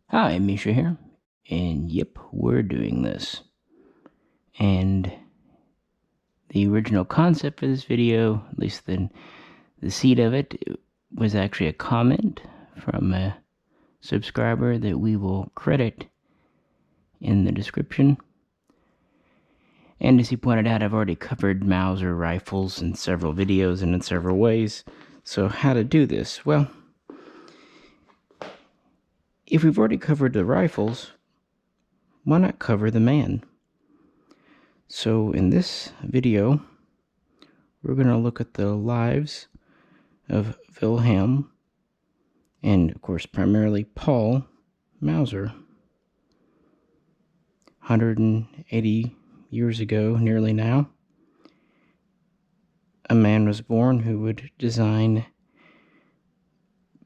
Hi, Misha here, and yep, we're doing this. And the original concept for this video, at least the seed of it, was actually a comment from a subscriber that we will credit in the description. And as he pointed out, I've already covered Mauser rifles in several videos and in several ways. So how to do this? Well, if we've already covered the rifles, why not cover the man? So in this video, we're going to look at the lives of Wilhelm and, of course, primarily Paul Mauser. 180 years ago, nearly now, a man was born who would design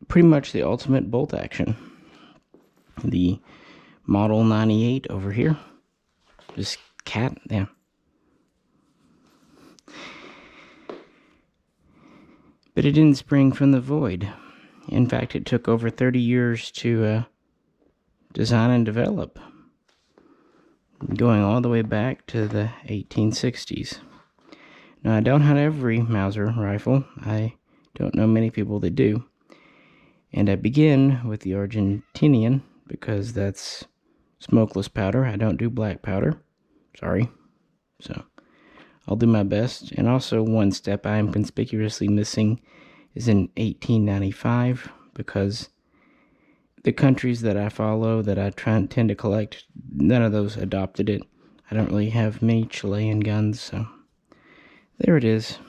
pretty much the ultimate bolt action. The Model 98 over here. This cat, yeah. But it didn't spring from the void. In fact, it took over 30 years to design and develop, going all the way back to the 1860s. Now, I don't have every Mauser rifle. I don't know many people that do. And I begin with the Argentinian because that's smokeless powder. I don't do black powder. Sorry. So, I'll do my best. And also, one step I am conspicuously missing is in 1895 because the countries that I follow, that I tend to collect, none of those adopted it. I don't really have many Chilean guns, so there it is.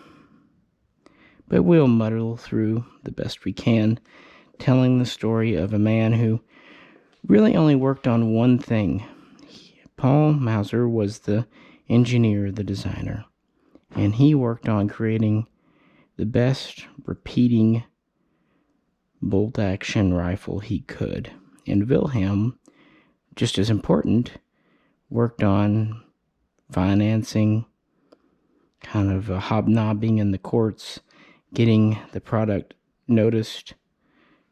But we'll muddle through the best we can, telling the story of a man who really only worked on one thing. Paul Mauser was the engineer, the designer, and he worked on creating the best repeating bolt action rifle he could. And Wilhelm, just as important, worked on financing, kind of hobnobbing in the courts, getting the product noticed,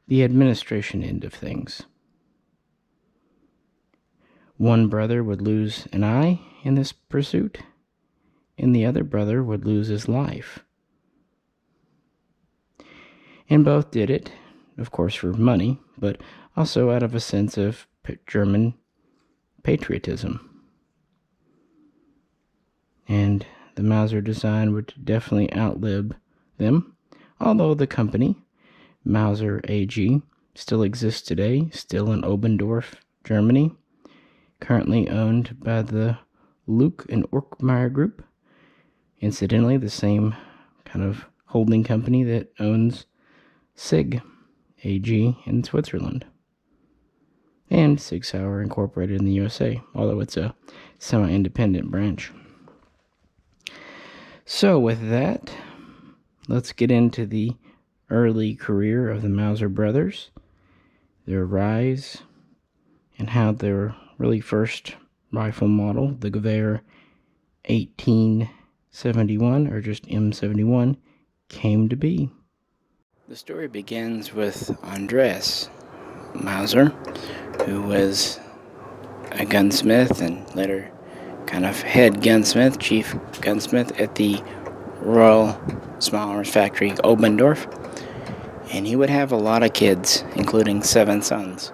the administration end of things. One brother would lose an eye in this pursuit, and the other brother would lose his life. And both did it, of course, for money, but also out of a sense of German patriotism. And the Mauser design would definitely outlive them, although the company, Mauser AG, still exists today, still in Opendoorf, Germany, currently owned by the Luke and Orkmeyer Group, incidentally the same kind of holding company that owns SIG AG in Switzerland, and Sig Sauer Incorporated in the USA, although it's a semi-independent branch. So with that, let's get into the early career of the Mauser brothers, their rise, and how their really first rifle model, the Gewehr 1871, or just M71, came to be. The story begins with Andreas Mauser, who was a gunsmith and later kind of head gunsmith, chief gunsmith at the Royal Small Arms Factory, Opendoorf, and he would have a lot of kids, including 7 sons.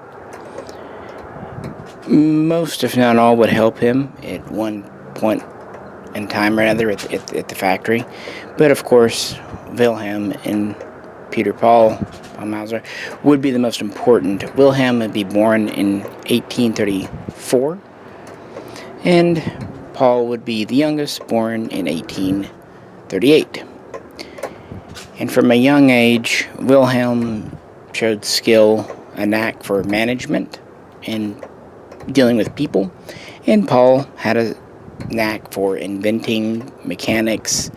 Most, if not all, would help him at one point in time or another at the factory, but of course, Wilhelm and Peter Paul Mauser would be the most important. Wilhelm would be born in 1834, and Paul would be the youngest, born in 1838. And from a young age, Wilhelm showed skill, a knack for management and dealing with people, and Paul had a knack for inventing, mechanics,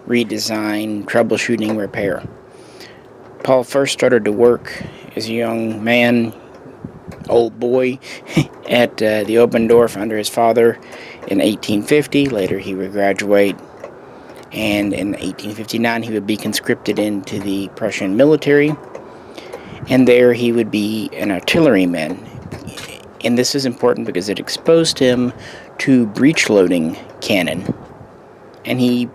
redesign, troubleshooting, repair. Paul first started to work as a young man, old boy, at the Opendoorf under his father in 1850. Later he would graduate, and in 1859 he would be conscripted into the Prussian military, and there he would be an artilleryman. And this is important because it exposed him to breech-loading cannon. And he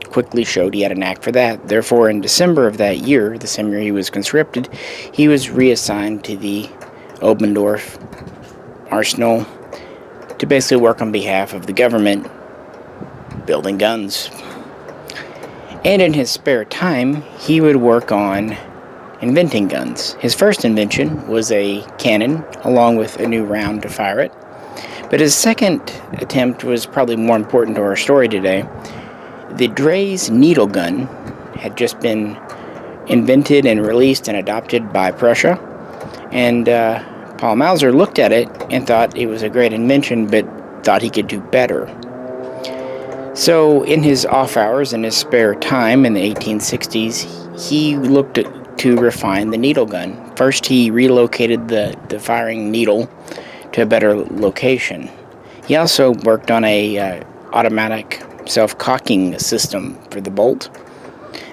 quickly showed he had a knack for that. Therefore, in December of that year, the same year he was conscripted, he was reassigned to the Opendoorf Arsenal to basically work on behalf of the government, building guns. And in his spare time, he would work on inventing guns. His first invention was a cannon, along with a new round to fire it. But his second attempt was probably more important to our story today. The Drey's needle gun had just been invented and released and adopted by Prussia. And Paul Mauser looked at it and thought it was a great invention, but thought he could do better. So in his off hours, in his spare time in the 1860s, he looked to refine the needle gun. First, he relocated the firing needle to a better location. He also worked on a automatic self-cocking system for the bolt.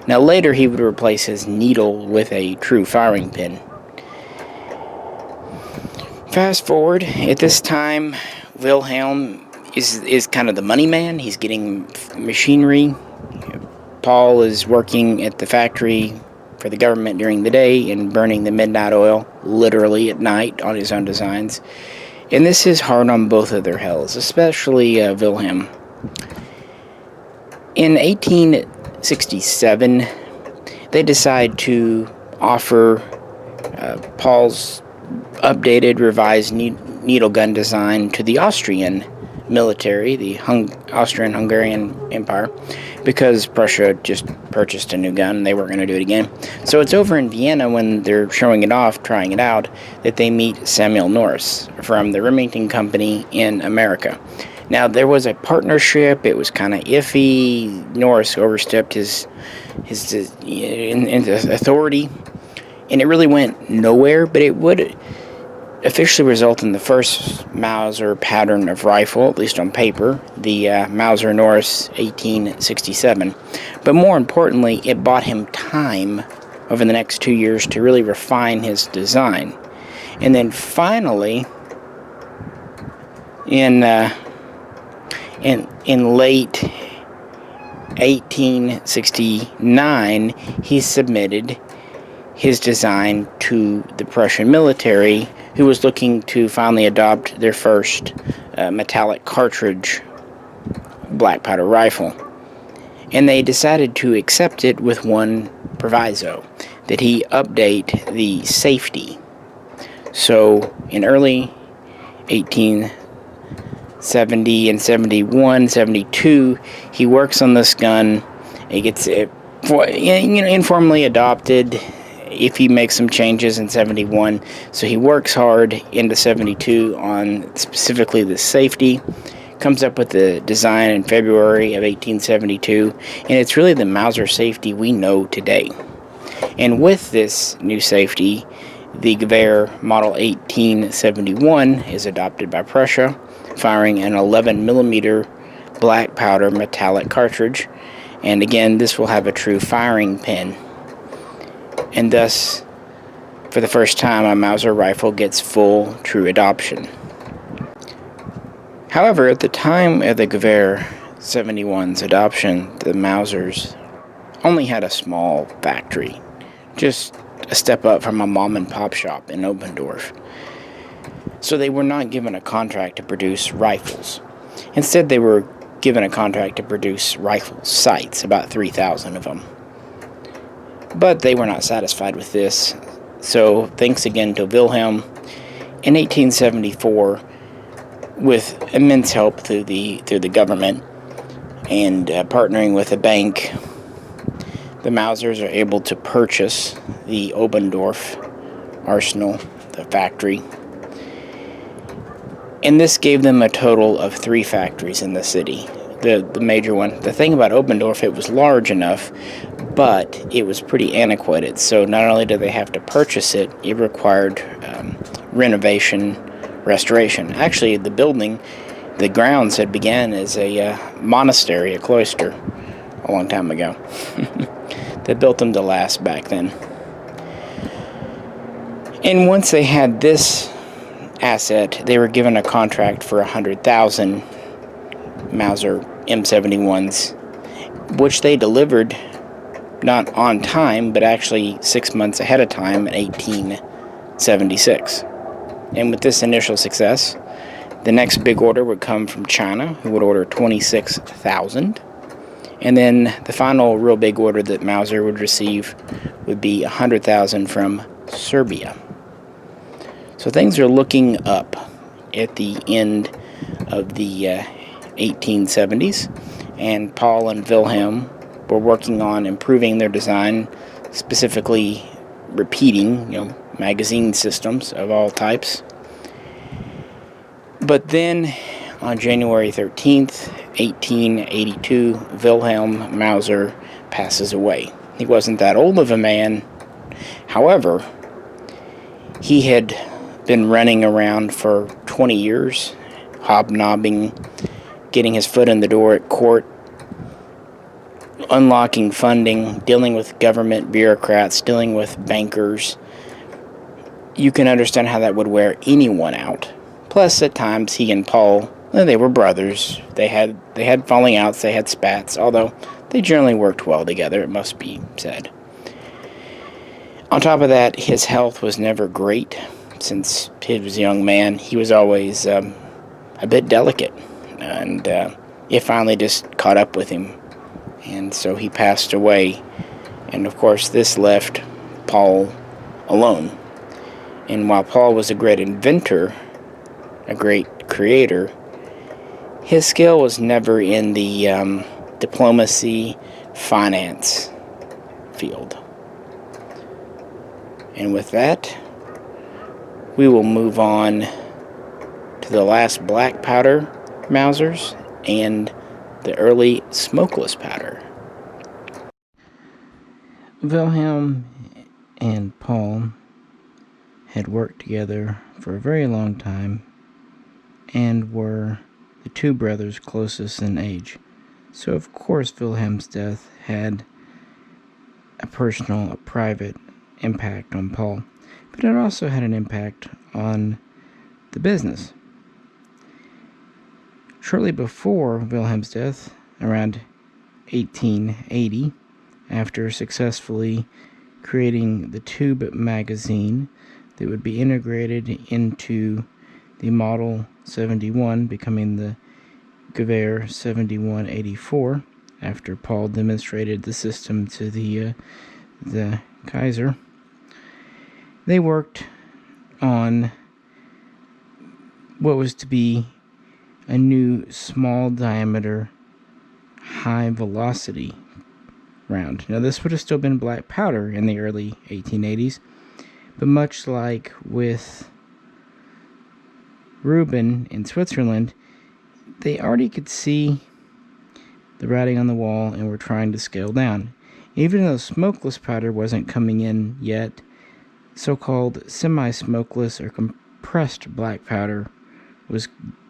Now later, he would replace his needle with a true firing pin. Fast forward, at this time, Wilhelm is kind of the money man. He's getting machinery. Paul is working at the factory for the government during the day and burning the midnight oil, literally at night, on his own designs. And this is hard on both of their hells, especially Wilhelm. In 1867, they decide to offer Paul's updated, revised needle gun design to the Austrian military, the Austrian-Hungarian Empire, because Prussia just purchased a new gun. They weren't going to do it again. So it's over in Vienna, when they're showing it off, trying it out, that they meet Samuel Norris from the Remington Company in America. Now, there was a partnership. It was kind of iffy. Norris overstepped his authority, and it really went nowhere, but it would officially result in the first Mauser pattern of rifle, at least on paper, the Mauser Norris 1867. But more importantly, it bought him time over the next 2 years to really refine his design. And then finally, in late 1869, he submitted his design to the Prussian military, who was looking to finally adopt their first metallic cartridge black powder rifle. And they decided to accept it with one proviso, that he update the safety. So in early 1870 and 71, 72, he works on this gun. It gets informally adopted if he makes some changes in 71. So he works hard into 72 on specifically the safety, comes up with the design in February of 1872, and it's really the Mauser safety we know today. And with this new safety, the Gewehr Model 1871 is adopted by Prussia, firing an 11mm black powder metallic cartridge, and again, this will have a true firing pin. And thus, for the first time, a Mauser rifle gets full, true adoption. However, at the time of the Gewehr 71's adoption, the Mausers only had a small factory, just a step up from a mom-and-pop shop in Opendoorf. So they were not given a contract to produce rifles. Instead, they were given a contract to produce rifle sights, about 3,000 of them. But they were not satisfied with this, so thanks again to Wilhelm, in 1874, with immense help through the government and partnering with a bank, the Mausers are able to purchase the Opendoorf Arsenal, the factory. And this gave them a total of 3 factories in the city, the major one. The thing about Opendoorf, it was large enough, but it was pretty antiquated. So not only did they have to purchase it, it required renovation, restoration. Actually, the building, the grounds had began as a monastery, a cloister, a long time ago. They built them to last back then. And once they had this asset, they were given a contract for 100,000 Mauser M71s, which they delivered not on time, but actually 6 months ahead of time in 1876. And with this initial success, the next big order would come from China, who would order 26,000. And then the final real big order that Mauser would receive would be 100,000 from Serbia. So things are looking up at the end of the 1870s, and Paul and Wilhelm were working on improving their design, specifically repeating, magazine systems of all types. But then, on January 13th, 1882, Wilhelm Mauser passes away. He wasn't that old of a man. However, he had been running around for 20 years, hobnobbing, getting his foot in the door at court, unlocking funding, dealing with government bureaucrats, dealing with bankers. You can understand how that would wear anyone out. Plus, at times, he and Paul, they were brothers. They had falling outs, they had spats, although they generally worked well together, it must be said. On top of that, his health was never great. Since he was a young man, he was always a bit delicate, and it finally just caught up with him. And so he passed away, and of course this left Paul alone. And while Paul was a great inventor, a great creator, his skill was never in the diplomacy, finance field. And with that, we will move on to the last black powder Mausers and the early smokeless powder. Wilhelm and Paul had worked together for a very long time and were the two brothers closest in age. So of course Wilhelm's death had a private impact on Paul, but it also had an impact on the business. Shortly before Wilhelm's death, around 1880, after successfully creating the tube magazine that would be integrated into the Model 71, becoming the Gewehr 7184, after Paul demonstrated the system to the Kaiser, they worked on what was to be a new small diameter high velocity round. Now this would have still been black powder in the early 1880s, but much like with Rubin in Switzerland, they already could see the writing on the wall and were trying to scale down. Even though smokeless powder wasn't coming in yet, so-called semi-smokeless or compressed black powder was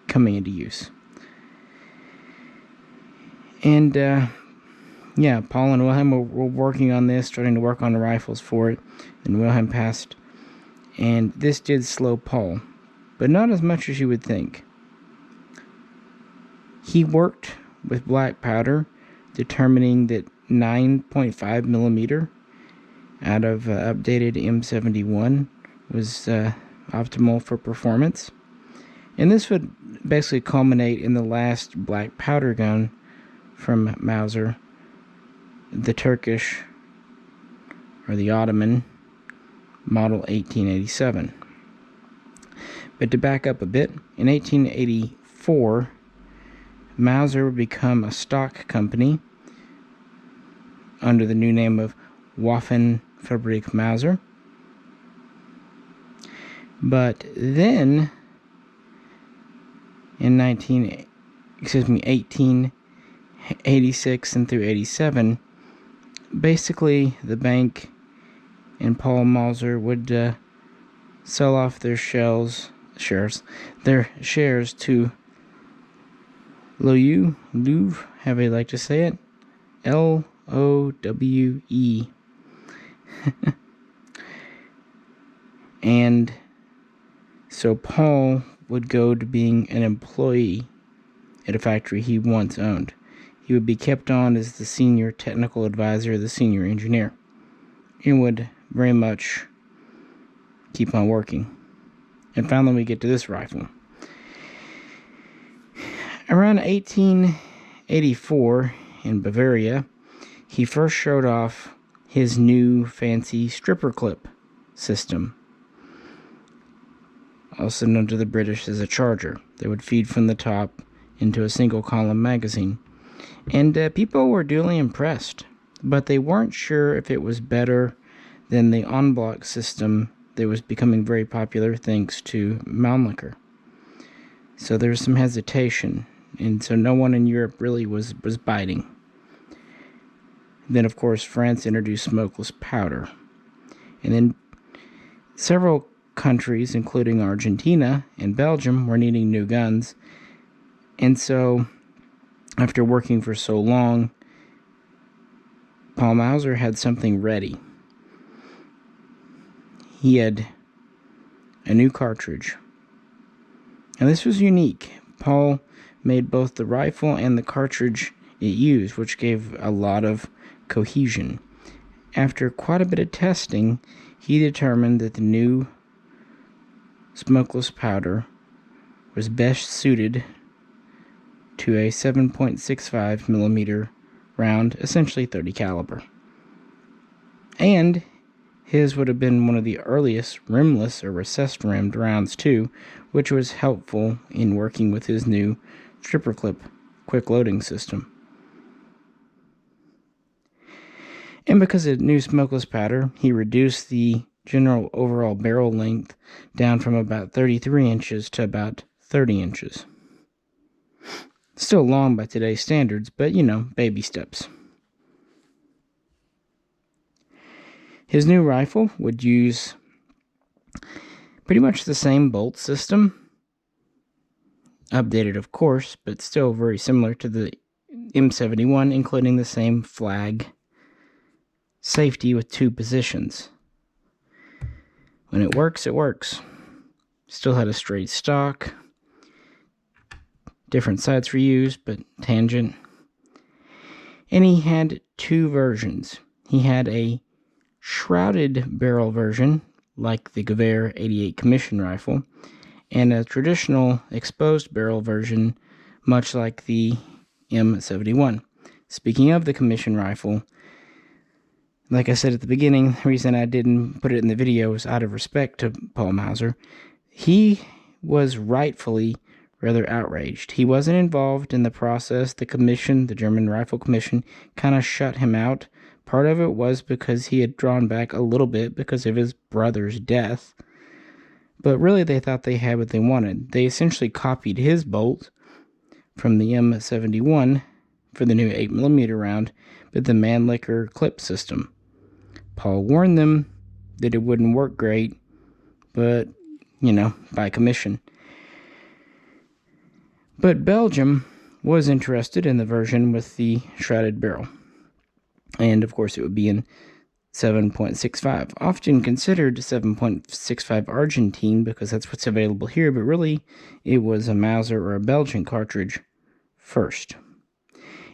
coming into use. And Paul and Wilhelm were working on this, starting to work on the rifles for it, and Wilhelm passed. And this did slow Paul, but not as much as you would think. He worked with black powder, determining that 9.5 millimeter out of updated M71 was optimal for performance. And this would basically culminate in the last black powder gun from Mauser, the Turkish, or the Ottoman, Model 1887. But to back up a bit, in 1884, Mauser would become a stock company under the new name of Waffenfabrik Mauser. But then, in 1886 and through 87, basically the bank and Paul Mauser would sell off their shares to Loewe, however you like to say it, Lowe. And So Paul would go to being an employee at a factory he once owned. He would be kept on as the senior technical advisor, the senior engineer, and would very much keep on working. And finally we get to this rifle. Around 1884 in Bavaria, he first showed off his new fancy stripper clip system, also known to the British as a charger, that would feed from the top into a single column magazine. And people were duly impressed, but they weren't sure if it was better than the en bloc system that was becoming very popular thanks to Mannlicher. So there was some hesitation, and so no one in Europe really was biting. Then, of course, France introduced smokeless powder. And then several countries, including Argentina and Belgium, were needing new guns. And so, after working for so long, Paul Mauser had something ready. He had a new cartridge. And this was unique. Paul made both the rifle and the cartridge it used, which gave a lot of cohesion. After quite a bit of testing, he determined that the new smokeless powder was best suited to a 7.65 millimeter round, essentially 30 caliber. And his would have been one of the earliest rimless or recessed rimmed rounds too, which was helpful in working with his new stripper clip quick loading system. And because of new smokeless powder, he reduced the general overall barrel length down from about 33 inches to about 30 inches. Still long by today's standards, but baby steps. His new rifle would use pretty much the same bolt system, updated of course, but still very similar to the M91, including the same flag safety with 2 positions. When it works, it works. Still had a straight stock. Different sights were used, but tangent. And he had 2 versions. He had a shrouded barrel version, like the Gew.98 commission rifle, and a traditional exposed barrel version, much like the M71. Speaking of the commission rifle, like I said at the beginning, the reason I didn't put it in the video was out of respect to Paul Mauser. He was rightfully rather outraged. He wasn't involved in the process. The commission, the German Rifle Commission, kind of shut him out. Part of it was because he had drawn back a little bit because of his brother's death. But really they thought they had what they wanted. They essentially copied his bolt from the M71 for the new 8mm round, but the Mannlicher clip system. Paul warned them that it wouldn't work great, but, by commission. But Belgium was interested in the version with the shrouded barrel. And, of course, it would be in 7.65. Often considered 7.65 Argentine because that's what's available here, but really it was a Mauser or a Belgian cartridge first.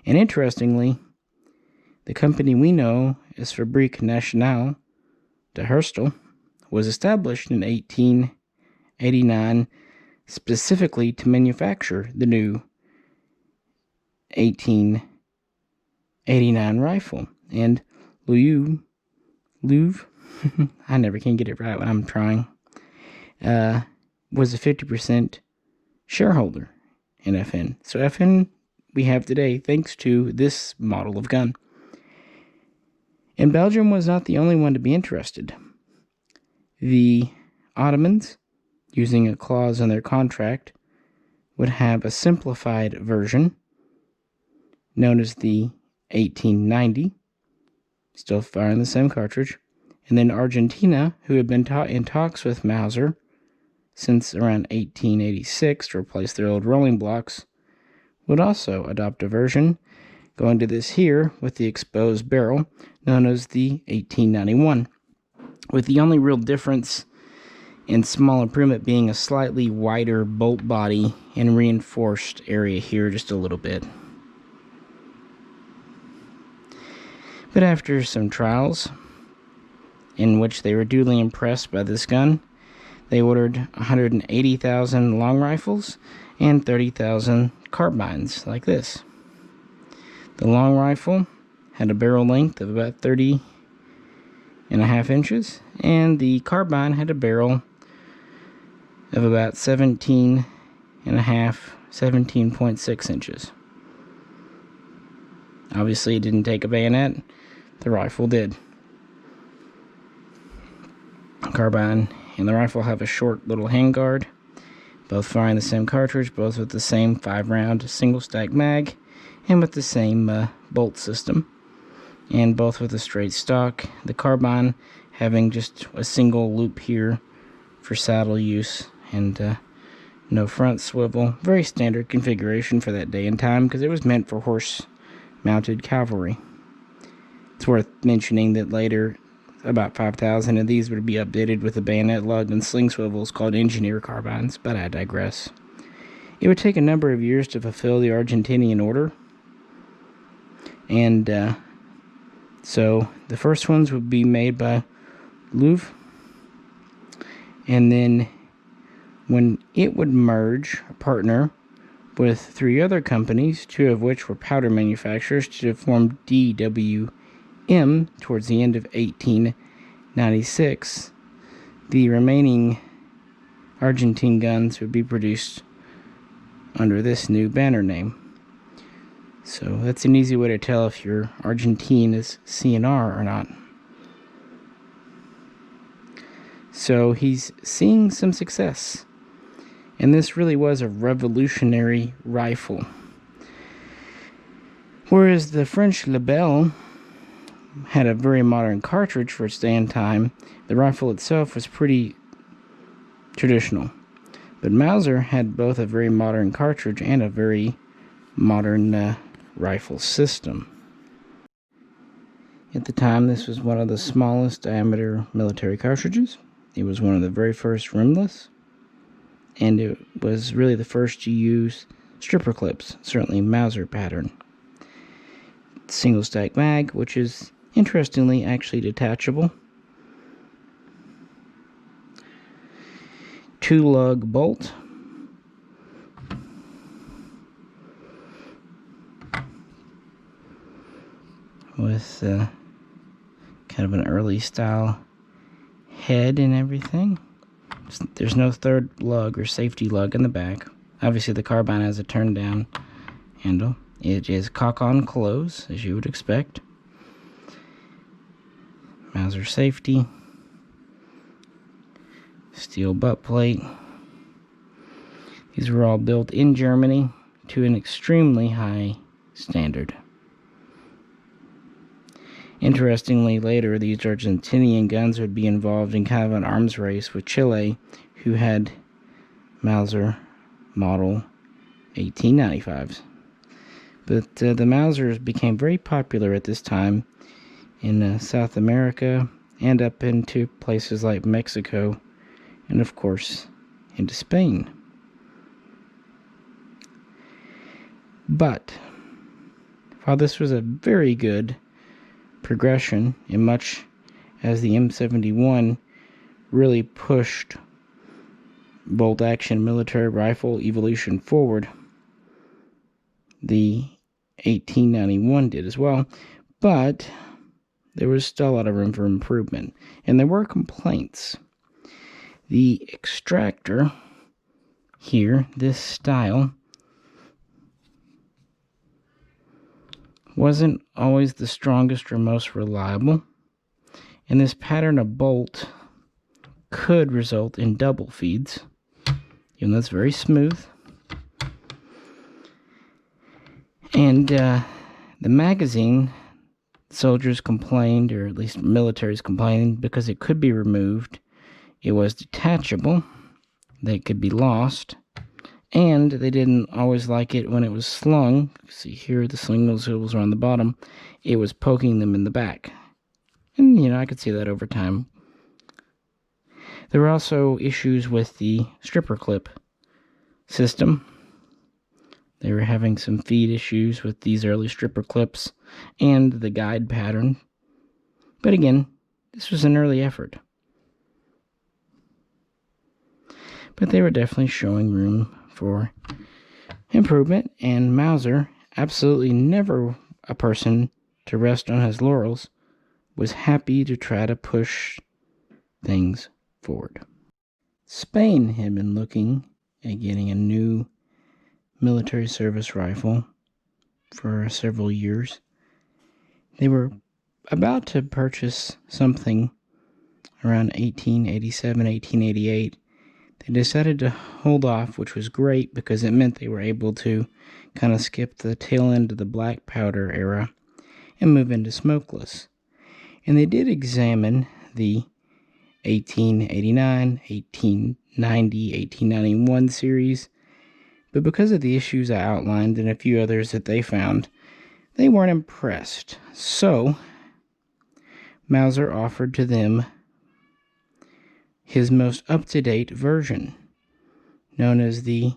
And interestingly, the company we know as Fabrique Nationale de Herstal was established in 1889 specifically to manufacture the new 1889 rifle. And Louvre, I never can get it right when I'm trying, was a 50% shareholder in FN. So FN we have today thanks to this model of gun. And Belgium was not the only one to be interested. The Ottomans, using a clause in their contract, would have a simplified version known as the 1890, still firing the same cartridge. And then Argentina, who had been in talks with Mauser since around 1886 to replace their old rolling blocks, would also adopt a version going to this here with the exposed barrel known as the 1891, with the only real difference and small improvement being a slightly wider bolt body and reinforced area here just a little bit. But after some trials, in which they were duly impressed by this gun, they ordered 180,000 long rifles and 30,000 carbines like this. The long rifle had a barrel length of about 30.5 inches, and the carbine had a barrel of about 17.6 inches. Obviously, it didn't take a bayonet. The rifle did. Carbine and the rifle have a short little handguard, both firing the same cartridge, both with the same 5-round single stack mag, and with the same bolt system, and both with a straight stock. The carbine having just a single loop here for saddle use, and no front swivel. Very standard configuration for that day and time, because it was meant for horse-mounted cavalry. It's worth mentioning that later, about 5,000 of these would be updated with a bayonet lug and sling swivels called engineer carbines, but I digress. It would take a number of years to fulfill the Argentinian order, and so the first ones would be made by Louvre, and then when it would merge, partner with 3 other companies, 2 of which were powder manufacturers, to form DWM towards the end of 1896, the remaining Argentine guns would be produced under this new banner name. So that's an easy way to tell if your Argentine is CNR or not. So he's seeing some success, and this really was a revolutionary rifle. Whereas the French Lebel had a very modern cartridge for its day and time, the rifle itself was pretty traditional. But Mauser had both a very modern cartridge and a very modern rifle system. At the time, this was one of the smallest diameter military cartridges. It was one of the very first rimless, and it was really the first to use stripper clips, certainly Mauser pattern. Single stack mag, which is interestingly actually detachable. 2-lug bolt. With kind of an early style head and everything. There's no third lug or safety lug in the back. Obviously the carbine has a turn down handle. It is cock on close, as you would expect. Mauser safety. Steel butt plate. These were all built in Germany to an extremely high standard. Interestingly, later these Argentinian guns would be involved in kind of an arms race with Chile, who had Mauser model 1895s. But the Mausers became very popular at this time in South America and up into places like Mexico, and of course into Spain. But while this was a very good progression, in much as the M71 really pushed bolt action military rifle evolution forward, the 1891 did as well, but there was still a lot of room for improvement, and there were complaints. The extractor here, this style, wasn't always the strongest or most reliable, and this pattern of bolt could result in double feeds, even though it's very smooth. And the magazine, soldiers complained, or at least militaries complained, because it could be removed. It was detachable, they could be lost, and they didn't always like it when it was slung. See here, the sling nozzles are on the bottom. It was poking them in the back. And, I could see that over time. There were also issues with the stripper clip system. They were having some feed issues with these early stripper clips and the guide pattern. But again, this was an early effort. But they were definitely showing room for improvement, and Mauser, absolutely never a person to rest on his laurels, was happy to try to push things forward. Spain had been looking at getting a new military service rifle for several years. They were about to purchase something around 1887, 1888. They decided to hold off, which was great because it meant they were able to kind of skip the tail end of the black powder era and move into smokeless. And they did examine the 1889, 1890, 1891 series, but because of the issues I outlined and a few others that they found, they weren't impressed. So, Mauser offered to them his most up-to-date version, known as the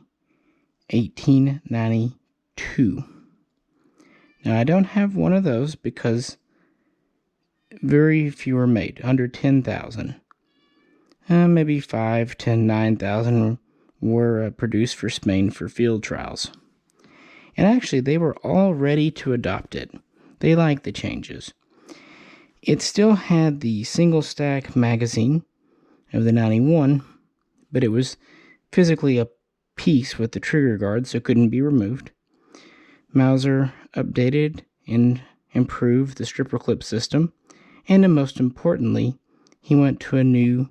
1892. Now, I don't have one of those because very few are made, under 10,000. Maybe 5, 10, 9,000 were produced for Spain for field trials. And actually, they were all ready to adopt it. They liked the changes. It still had the single-stack magazine of the 91, but it was physically a piece with the trigger guard, so it couldn't be removed. Mauser updated and improved the stripper clip system, and most importantly, he went to a new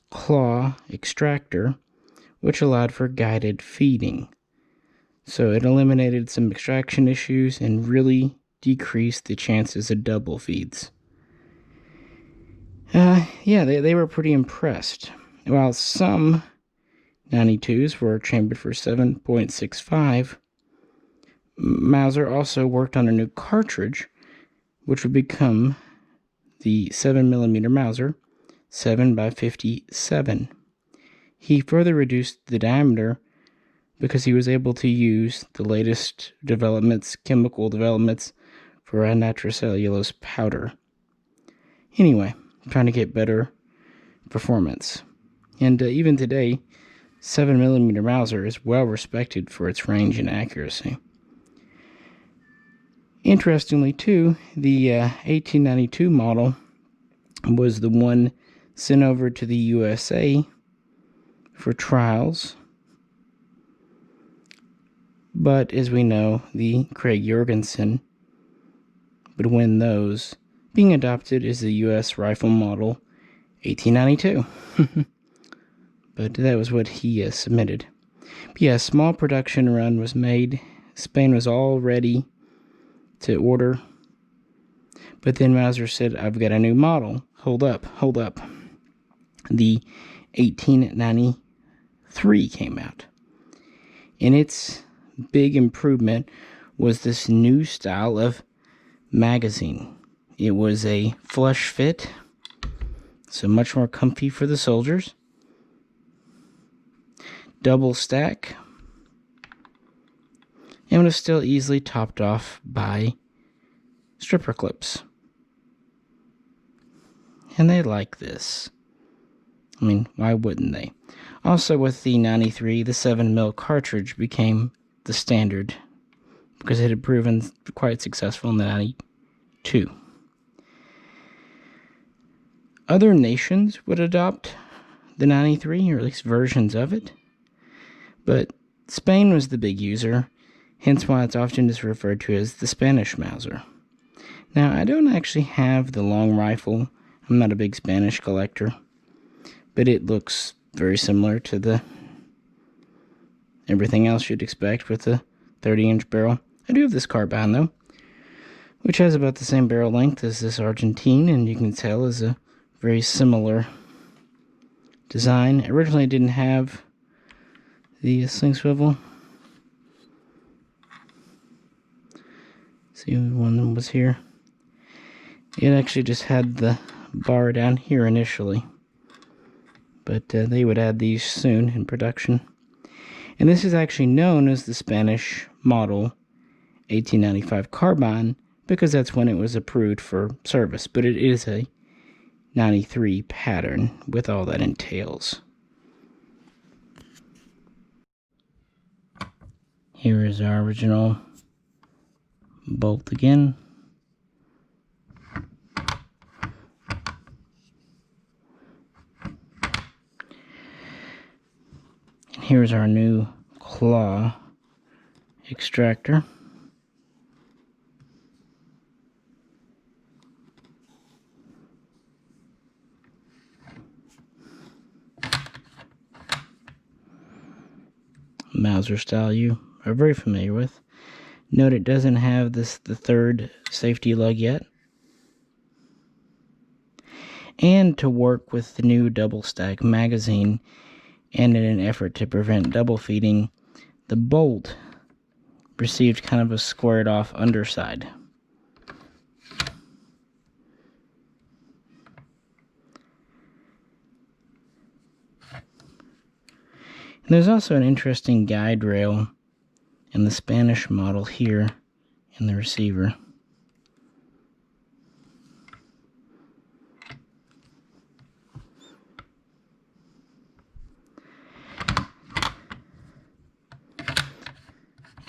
claw extractor, which allowed for guided feeding. So it eliminated some extraction issues and really decreased the chances of double feeds. They were pretty impressed. While some 92s were chambered for 7.65, Mauser also worked on a new cartridge, which would become the 7mm Mauser 7x57. He further reduced the diameter because he was able to use the latest developments, chemical developments, for a nitrocellulose powder. Anyway, trying to get better performance. And even today, 7mm Mauser is well respected for its range and accuracy. Interestingly, too, the 1892 model was the one sent over to the USA for trials. But as we know, the Craig Jorgensen would win those, being adopted as the US rifle model 1892. But that was what he submitted. But yeah, a small production run was made. Spain was all ready to order. But then Mauser said, I've got a new model. Hold up. The 1893 came out. And its big improvement was this new style of magazine. It was a flush fit, so much more comfy for the soldiers. Double stack, and was still easily topped off by stripper clips. And they like this. I mean, why wouldn't they? Also, with the 93, the 7mm cartridge became the standard because it had proven quite successful in the 92. Other nations would adopt the 93, or at least versions of it. But Spain was the big user, hence why it's often just referred to as the Spanish Mauser. Now, I don't actually have the long rifle. I'm not a big Spanish collector, but it looks very similar to the everything else you'd expect with the 30-inch barrel. I do have this Carbine, though, which has about the same barrel length as this Argentine, and you can tell is a very similar design. Originally, it didn't have the sling swivel. See, one of them was here. It actually just had the bar down here initially. but they would add these soon in production. And this is actually known as the Spanish model 1895 Carbine because that's when it was approved for service, but it is a 93 pattern with all that entails. Here is our original bolt again. And here's our new claw extractor. Mauser style you are very familiar with. Note it doesn't have the third safety lug yet. And to work with the new double stack magazine, and in an effort to prevent double feeding, the bolt received kind of a squared off underside. And there's also an interesting guide rail in the Spanish model here in the receiver.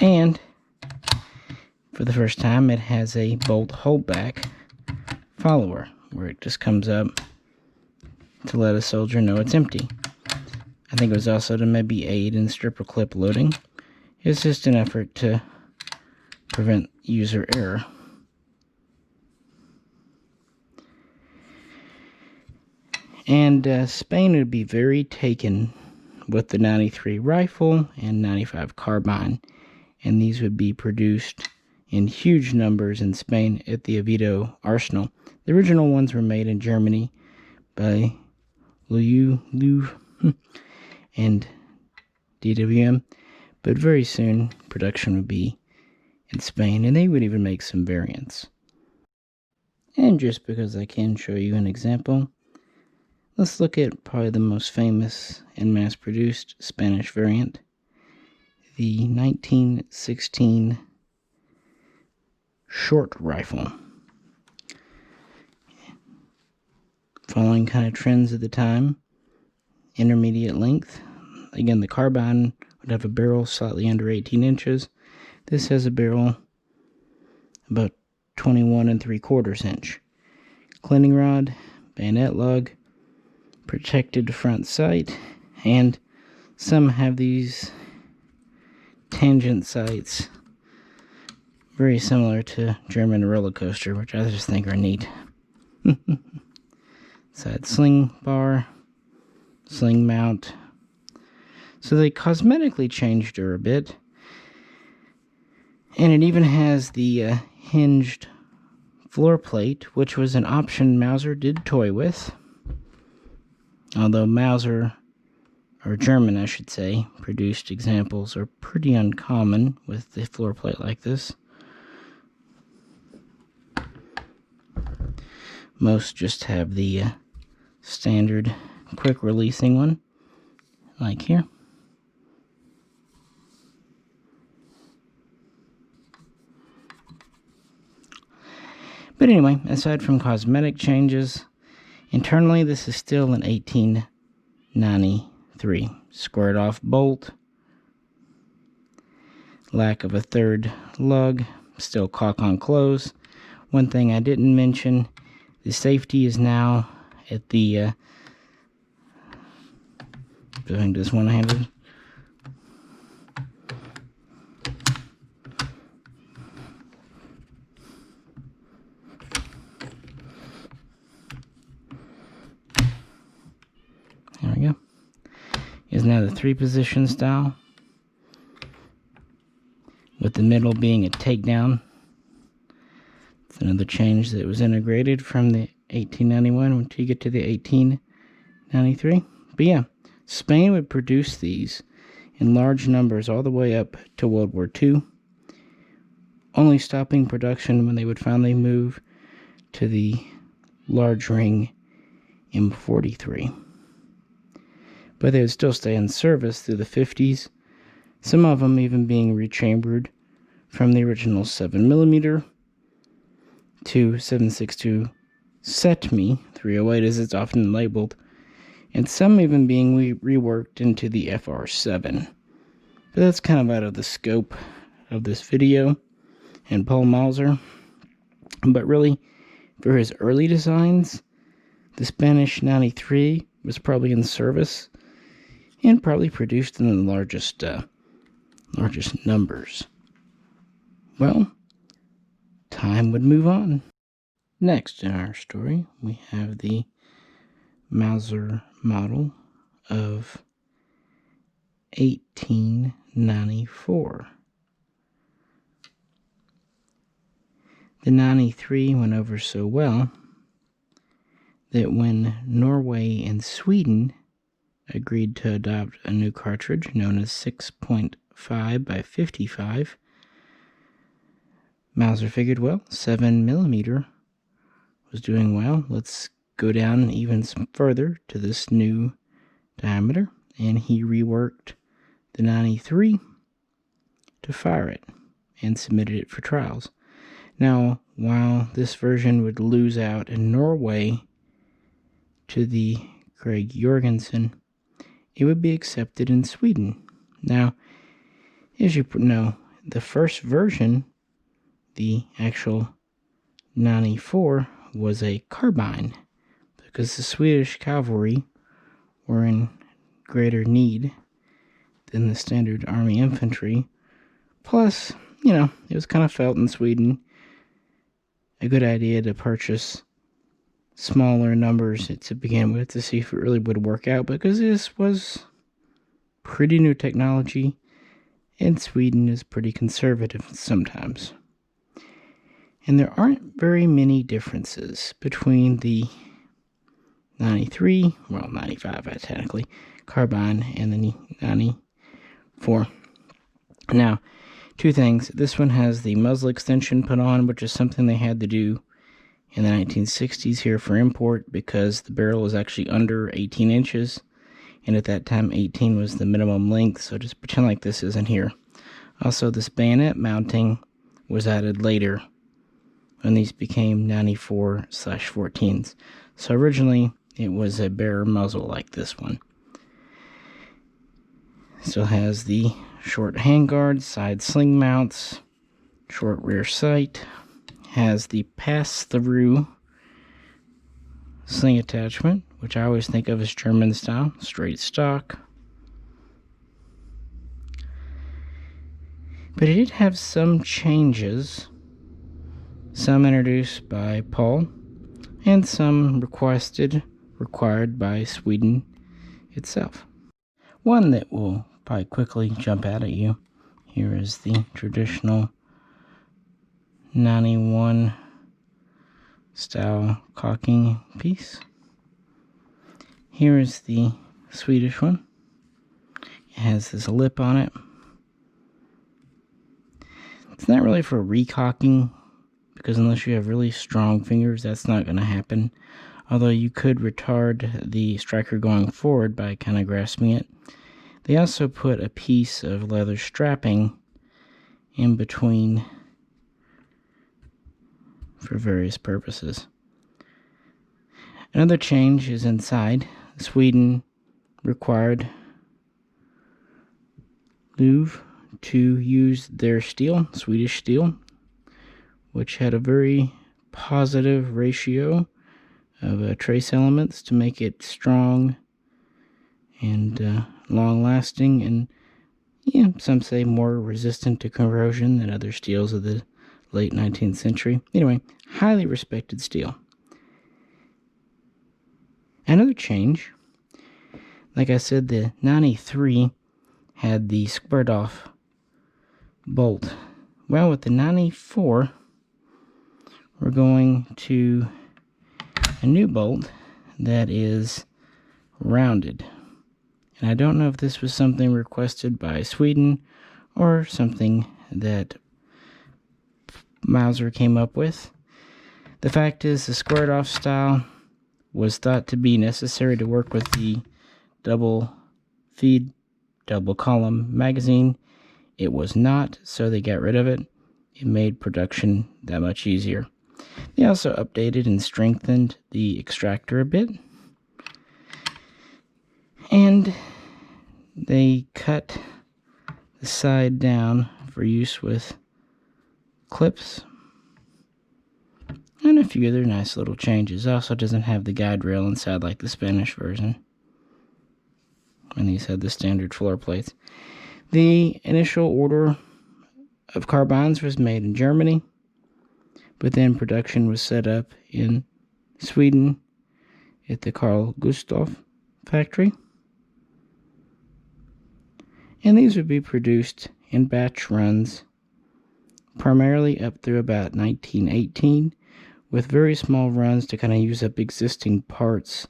And for the first time, it has a bolt holdback follower where it just comes up to let a soldier know it's empty. I think it was also to maybe aid in stripper clip loading. It's just an effort to prevent user error. And Spain would be very taken with the 93 rifle and 95 carbine, and these would be produced in huge numbers in Spain at the Oviedo Arsenal. The original ones were made in Germany by Lou and DWM, but very soon production would be in Spain, and they would even make some variants. And just because I can show you an example, let's look at probably the most famous and mass-produced Spanish variant, the 1916 short rifle. Following kind of trends at the time, intermediate length. Again, the carbine would have a barrel slightly under 18 inches. This has a barrel about 21 3/4 inch. Cleaning rod, bayonet lug, protected front sight, and some have these tangent sights, very similar to German roller coaster, which I just think are neat. Side sling bar, sling mount. So they cosmetically changed her a bit, and it even has the hinged floor plate, which was an option Mauser did toy with. Although Mauser, or German I should say, produced examples are pretty uncommon with the floor plate like this. Most just have the standard quick releasing one, like here. But anyway, aside from cosmetic changes, internally this is still an 1893. Squared off bolt, lack of a third lug, still caulk on close. One thing I didn't mention, the safety is now at the doing this one-handed. There we go. Is now the 3-position style, with the middle being a takedown. It's another change that was integrated from the 1891 until you get to the 1893. But yeah, Spain would produce these in large numbers all the way up to World War II, only stopping production when they would finally move to the large ring M43. but they would still stay in service through the 50s, some of them even being rechambered from the original 7mm to 7.62 SETME 308 as it's often labeled, and some even being reworked into the FR7. But that's kind of out of the scope of this video and Paul Mauser. But really, for his early designs, the Spanish 93 was probably in service and probably produced in the largest numbers. Well, time would move on. Next in our story, we have the Mauser model of 1894. The 93 went over so well that when Norway and Sweden agreed to adopt a new cartridge known as 6.5 by 55, Mauser figured, well, 7mm was doing well. Let's go down even further to this new diameter, and he reworked the 93 to fire it and submitted it for trials. Now, while this version would lose out in Norway to the Greg Jorgensen, it would be accepted in Sweden. Now, as you know, the first version, the actual 94, was a carbine because the Swedish cavalry were in greater need than the standard army infantry. Plus, it was kind of felt in Sweden a good idea to purchase smaller numbers to begin with to see if it really would work out, because this was pretty new technology and Sweden is pretty conservative sometimes. And there aren't very many differences between the 93, well, 95 technically, Carbine, and the 94. Now, two things. This one has the muzzle extension put on, which is something they had to do in the 1960s here for import because the barrel was actually under 18 inches. And at that time, 18 was the minimum length, so just pretend like this isn't here. Also, this bayonet mounting was added later when these became 94/14s. So originally, it was a bare muzzle like this one. Still has the short handguard, side sling mounts, short rear sight, has the pass-through sling attachment, which I always think of as German style, straight stock. But it did have some changes, some introduced by Paul, and some required by Sweden itself. One that will probably quickly jump out at you here is the traditional 91 style caulking piece. Here is the Swedish one. It has this lip on it. It's not really for recaulking, because unless you have really strong fingers, that's not going to happen. Although you could retard the striker going forward by kind of grasping it. They also put a piece of leather strapping in between for various purposes. Another change is inside. Sweden required Louvre to use their steel, Swedish steel, which had a very positive ratio of trace elements to make it strong and long-lasting, and some say more resistant to corrosion than other steels of the late 19th century. Anyway, highly respected steel. Another change, like I said, the 93 had the squared off bolt. Well, with the 94, we're going to a new bolt that is rounded. And I don't know if this was something requested by Sweden or something that Mauser came up with. The fact is, the squared off style was thought to be necessary to work with the double feed double column magazine. It was not, so they got rid of it. It made production that much easier. They also updated and strengthened the extractor a bit. And they cut the side down for use with clips. And a few other nice little changes. It also doesn't have the guide rail inside like the Spanish version. And these had the standard floor plates. The initial order of carbines was made in Germany, but then production was set up in Sweden at the Carl Gustaf factory. And these would be produced in batch runs, primarily up through about 1918, with very small runs to kind of use up existing parts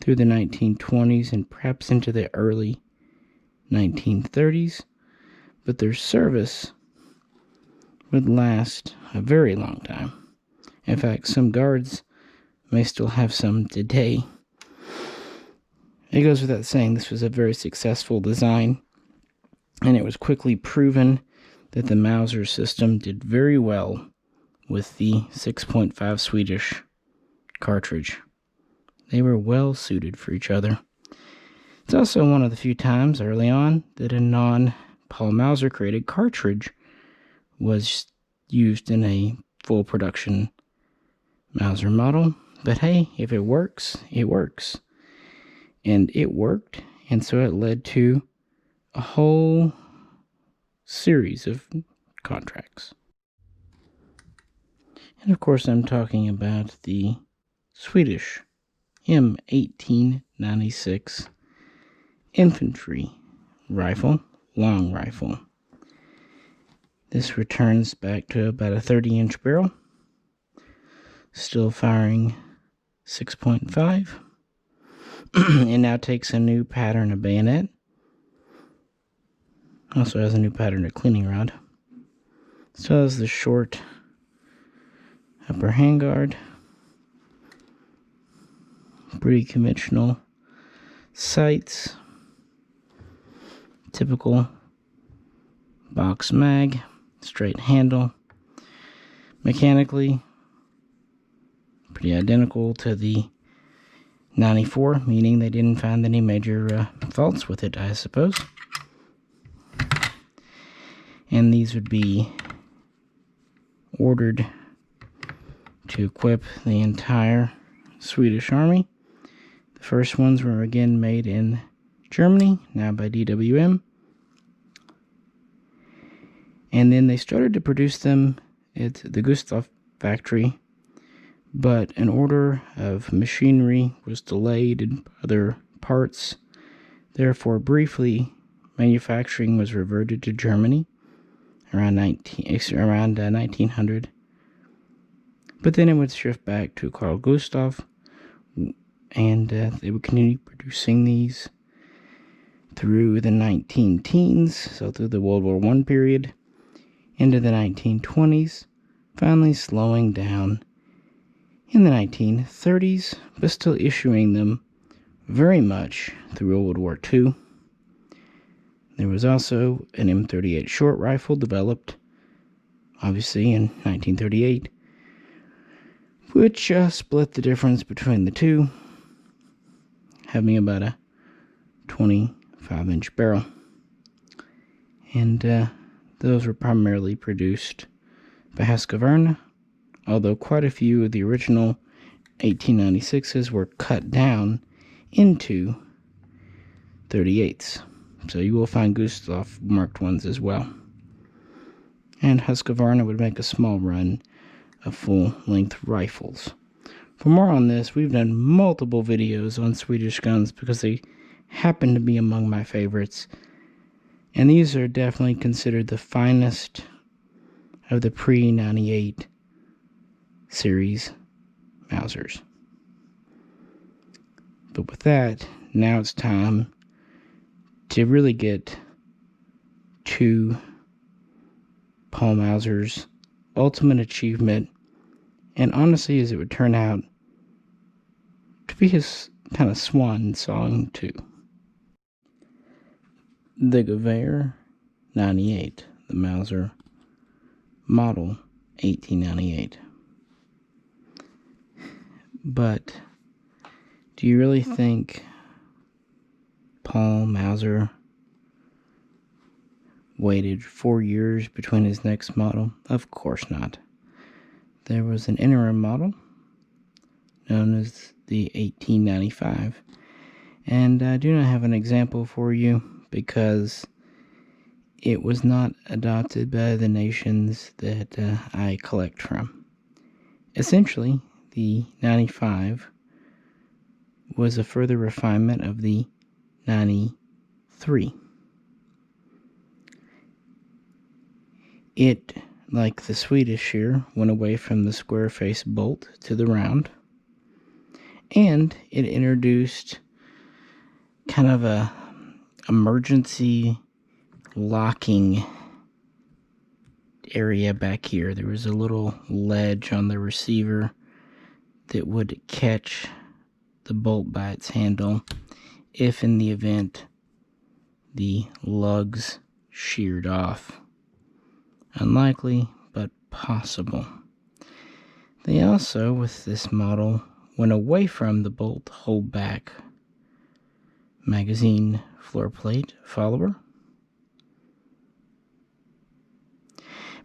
through the 1920s and perhaps into the early 1930s. But their service would last a very long time. In fact, some guards may still have some today. It goes without saying this was a very successful design, and it was quickly proven that the Mauser system did very well with the 6.5 Swedish cartridge. They were well suited for each other. It's also one of the few times early on that a non-Paul Mauser created cartridge was used in a full production Mauser model. But hey, if it works, it works. And it worked, and so it led to a whole series of contracts. And of course I'm talking about the Swedish M1896 infantry rifle, long rifle. This returns back to about a 30-inch barrel, still firing 6.5, and now takes a new pattern of bayonet. Also has a new pattern of cleaning rod. Still has the short upper handguard. Pretty conventional sights. Typical box mag. Straight handle. Mechanically, pretty identical to the 94, meaning they didn't find any major faults with it, I suppose. And these would be ordered to equip the entire Swedish army. The first ones were again made in Germany, now by DWM. And then they started to produce them at the Gustaf factory, but an order of machinery was delayed and other parts. Therefore, briefly, manufacturing was reverted to Germany around 1900. But then it would shift back to Carl Gustaf, and they would continue producing these through the 19-teens, so through the World War I period, into the 1920s, finally slowing down in the 1930s, but still issuing them very much through World War II. There was also an M38 short rifle developed, obviously, in 1938, which split the difference between the two, having about a 25-inch barrel. And those were primarily produced by Husqvarna, although quite a few of the original 1896s were cut down into 38s. So you will find Gustaf marked ones as well. And Husqvarna would make a small run of full-length rifles. For more on this, we've done multiple videos on Swedish guns because they happen to be among my favorites. And these are definitely considered the finest of the pre-98 series Mausers. But with that, now it's time to really get to Paul Mauser's ultimate achievement, and honestly, as it would turn out to be his kind of swan song too. the Gew.98, the Mauser model 1898. But do you really think Paul Mauser waited 4 years between his next model? Of course not. There was an interim model known as the 1895, and I do not have an example for you because it was not adopted by the nations that I collect from. Essentially, the 95 was a further refinement of the 93. It, like the Swedish here, went away from the square face bolt to the round, and it introduced kind of a emergency locking area back here. There was a little ledge on the receiver that would catch the bolt by its handle if in the event the lugs sheared off. Unlikely, but possible. They also, with this model, went away from the bolt hold-back magazine floor plate follower.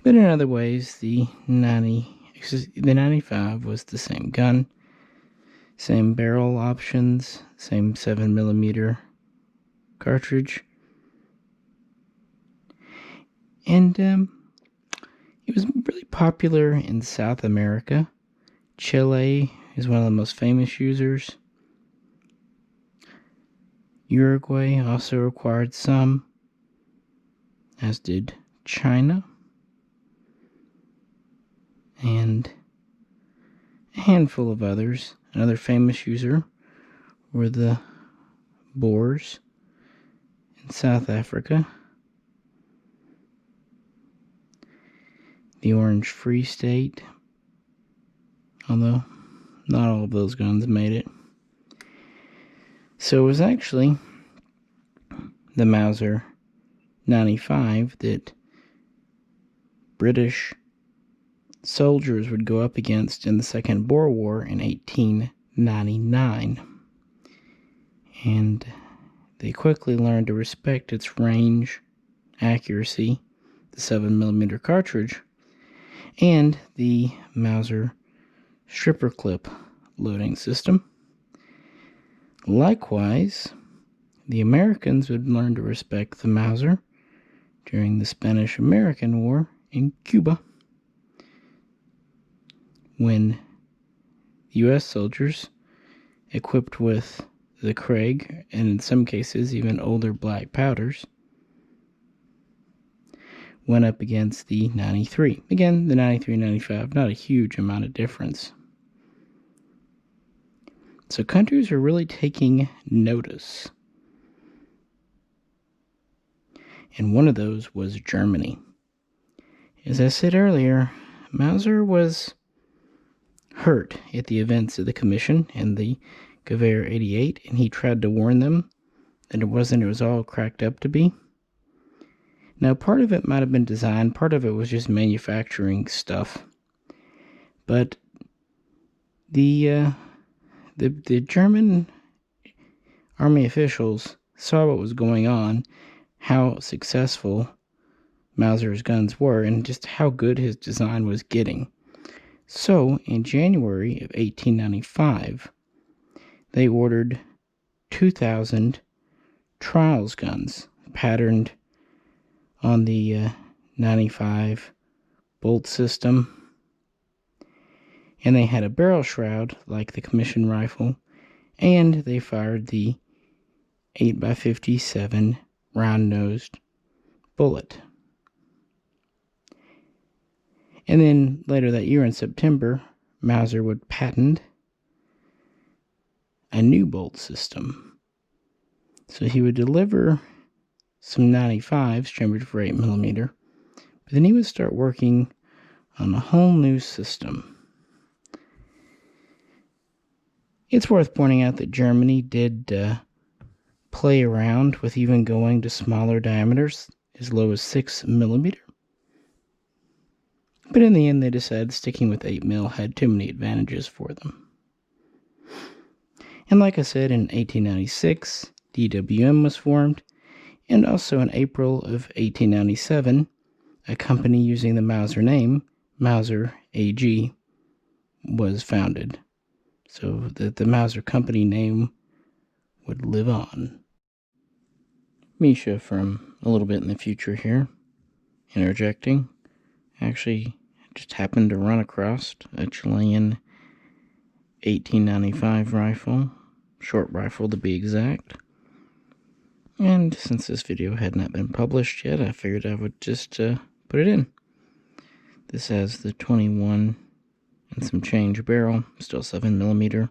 But in other ways, the 95 was the same gun, same barrel options, same 7mm cartridge, and it was really popular in South America. Chile is one of the most famous users. Uruguay also required some, as did China, and a handful of others. Another famous user were the Boers in South Africa, the Orange Free State, although not all of those guns made it. So it was actually the Mauser 95 that British soldiers would go up against in the Second Boer War in 1899. And they quickly learned to respect its range, accuracy, the 7mm cartridge, and the Mauser stripper clip loading system. Likewise, the Americans would learn to respect the Mauser during the Spanish-American War in Cuba, when U.S. soldiers, equipped with the Craig, and in some cases even older black powders, went up against the 93. Again, the 93-95, not a huge amount of difference. So countries are really taking notice. And one of those was Germany. As I said earlier, Mauser was hurt at the events of the Commission and the Gewehr 88, and he tried to warn them that it was all cracked up to be. Now, part of it might have been design, part of it was just manufacturing stuff. But the German army officials saw what was going on, how successful Mauser's guns were, and just how good his design was getting. So, in January of 1895, they ordered 2,000 trials guns, patterned on the 95 bolt system. And they had a barrel shroud like the Commission rifle, and they fired the 8x57 round-nosed bullet. And then later that year in September, Mauser would patent a new bolt system. So he would deliver some 95s chambered for 8mm, but then he would start working on a whole new system. It's worth pointing out that Germany did play around with even going to smaller diameters, as low as 6mm. But in the end, they decided sticking with 8mm had too many advantages for them. And like I said, in 1896, DWM was formed, and also in April of 1897, a company using the Mauser name, Mauser AG, was founded, so that the Mauser company name would live on. Misha from a little bit in the future here, interjecting. Actually, just happened to run across a Chilean 1895 rifle, short rifle to be exact. And since this video had not been published yet, I figured I would just put it in. This has the 21 and some change barrel, still 7mm.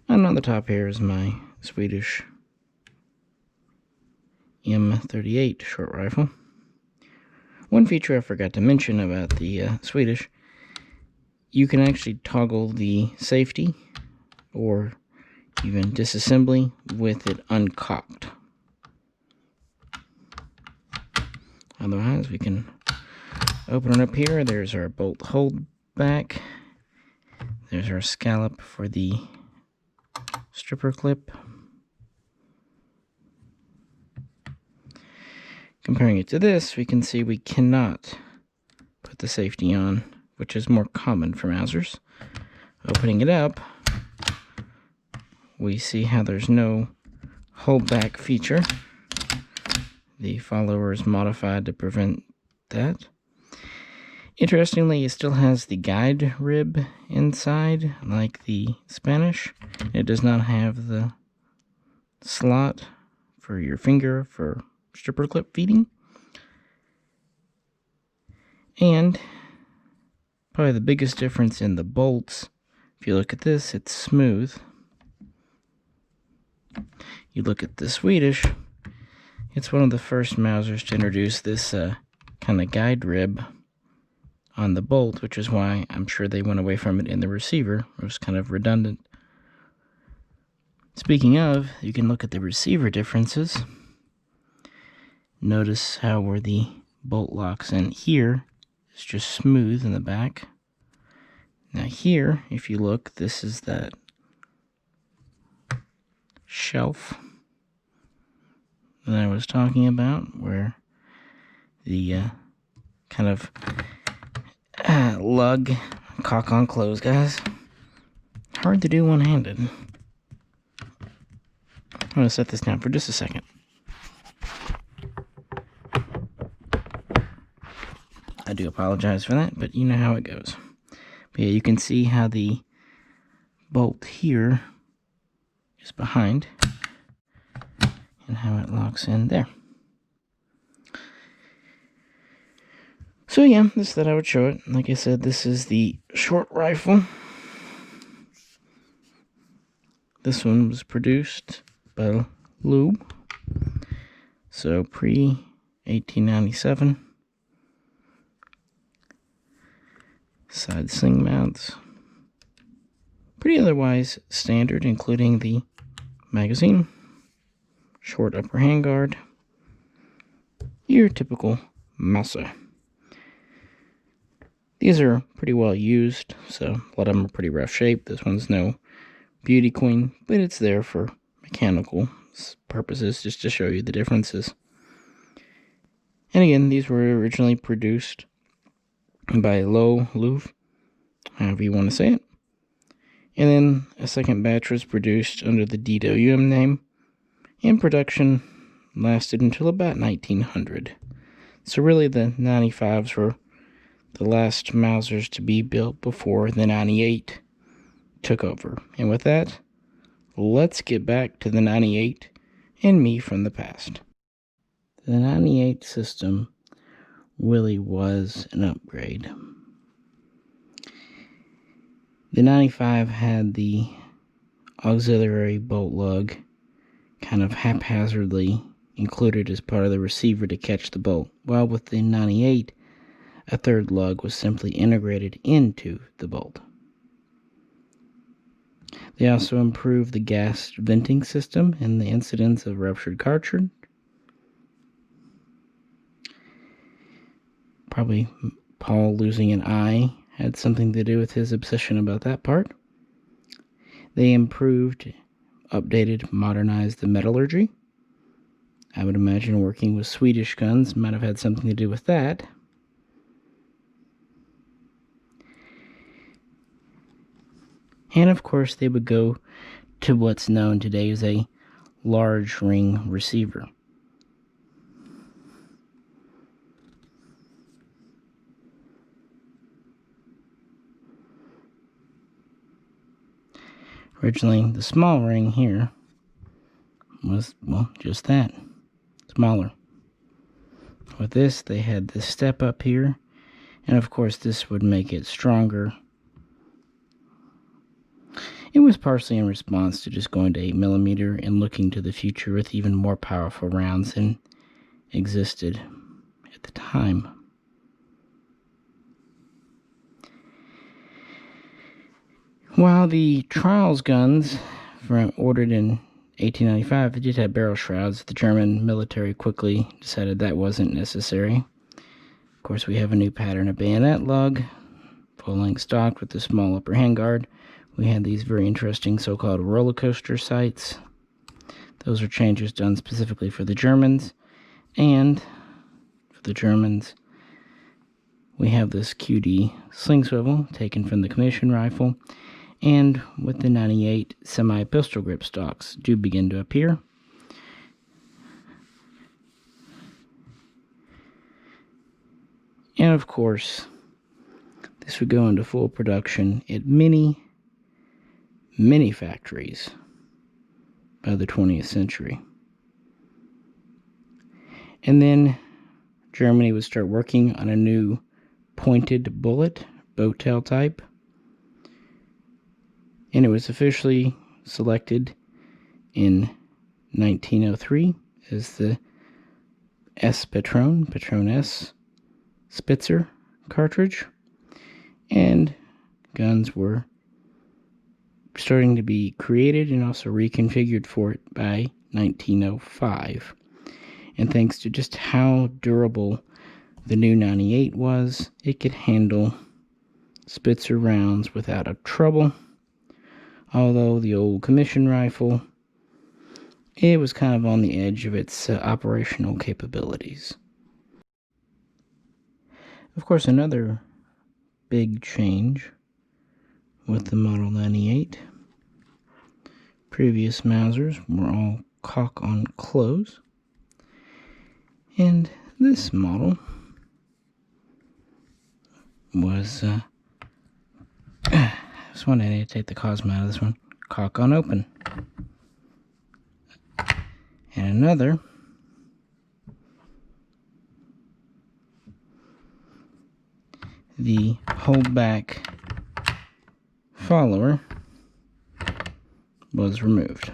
And on the top here is my Swedish M38 short rifle. One feature I forgot to mention about the Swedish, you can actually toggle the safety or even disassembly with it uncocked. Otherwise, we can open it up here. There's our bolt hold back. There's our scallop for the stripper clip. Comparing it to this, we can see we cannot put the safety on, which is more common for Mausers. Opening it up, we see how there's no holdback feature. The follower is modified to prevent that. Interestingly, it still has the guide rib inside, like the Spanish. It does not have the slot for your finger for stripper clip feeding. And probably the biggest difference in the bolts, if you look at this, it's smooth. You look at the Swedish, it's one of the first Mausers to introduce this kind of guide rib on the bolt, which is why I'm sure they went away from it in the receiver. It was kind of redundant. Speaking of, you can look at the receiver differences. Notice how where the bolt locks in here is just smooth in the back. Now here, if you look, this is that shelf that I was talking about, where the kind of lug, cock on close, guys. Hard to do one-handed. I'm going to set this down for just a second. I do apologize for that, but you know how it goes. But yeah, you can see how the bolt here is behind and how it locks in there. So yeah, this that I would show it. Like I said, this is the short rifle. This one was produced by Lube, so pre-1897. Side sling mounts. Pretty otherwise standard, including the magazine, short upper handguard, your typical Mauser. These are pretty well used, so a lot of them are pretty rough shape. This one's no beauty queen, but it's there for mechanical purposes, just to show you the differences. And again, these were originally produced by Louvre, however you want to say it. And then a second batch was produced under the DWM name, and production lasted until about 1900. So really the 95s were the last Mausers to be built before the 98 took over. And with that, let's get back to the 98 and me from the past. The 98 system really was an upgrade. The 95 had the auxiliary bolt lug kind of haphazardly included as part of the receiver to catch the bolt, while with the 98, a third lug was simply integrated into the bolt. They also improved the gas venting system and the incidence of ruptured cartridge. Probably Paul losing an eye had something to do with his obsession about that part. They improved, updated, modernized the metallurgy. I would imagine working with Swedish guns might have had something to do with that. And of course, they would go to what's known today as a large ring receiver. Originally, the small ring here was, well, just that, smaller. With this, they had this step up here, and of course, this would make it stronger. It was partially in response to just going to 8mm and looking to the future with even more powerful rounds than existed at the time. While the trials guns ordered in 1895, they did have barrel shrouds. The German military quickly decided that wasn't necessary. Of course, we have a new pattern of bayonet lug, full-length stock with the small upper handguard. We had these very interesting so-called roller coaster sights. Those are changes done specifically for the Germans. And for the Germans, we have this QD sling swivel taken from the commission rifle. And with the 98 semi-pistol grip stocks do begin to appear. And of course, this would go into full production at many factories by the 20th century. And then Germany would start working on a new pointed bullet, bow tail type. And it was officially selected in 1903 as the Patron S Spitzer cartridge. And guns were starting to be created and also reconfigured for it by 1905. And thanks to just how durable the new 98 was, it could handle Spitzer rounds without a trouble. Although the old commission rifle, it was kind of on the edge of its operational capabilities. Of course, another big change with the Model 98. Previous Mausers were all cock on close. And this model was this one, I need to take the Cosmo out of this one. Cock on open. And another. The holdback follower was removed.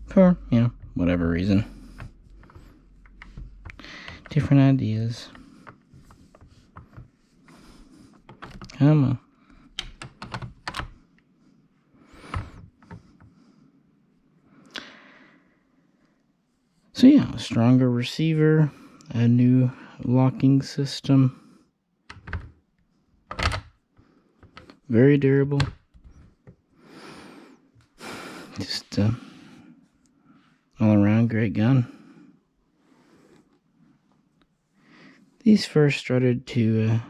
For, whatever reason. Different ideas. Come on. So yeah, a stronger receiver, a new locking system, very durable. Just all around great gun. These first started to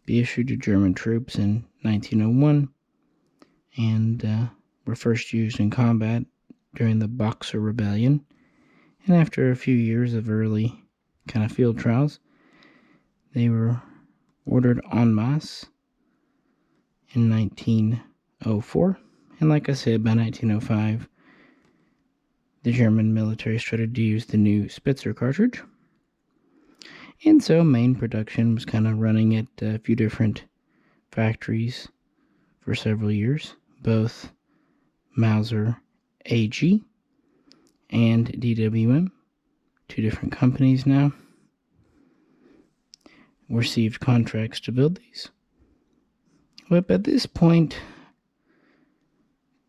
be issued to German troops in 1901 and were first used in combat during the Boxer Rebellion. And after a few years of early kind of field trials, they were ordered en masse in 1904. And like I said, by 1905, the German military started to use the new Spitzer cartridge. And so main production was kind of running at a few different factories for several years. Both Mauser AG and DWM, two different companies now, received contracts to build these. But at this point,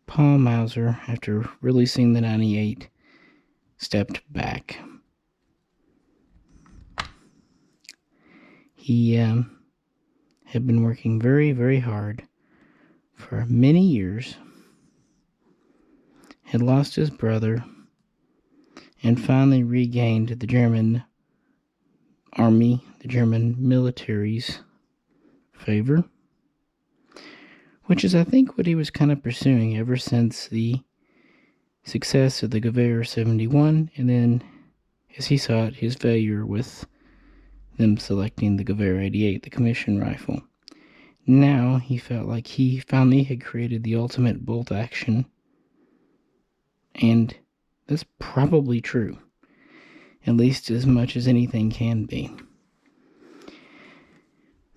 Paul Mauser, after releasing the 98, stepped back. He had been working very, very hard for many years, had lost his brother, and finally regained the German army, the German military's favor, which is, I think, what he was kind of pursuing ever since the success of the Gewehr 71, and then, as he saw it, his failure with them selecting the Gewehr 88, the commission rifle. Now he felt like he finally had created the ultimate bolt action, and that's probably true, at least as much as anything can be.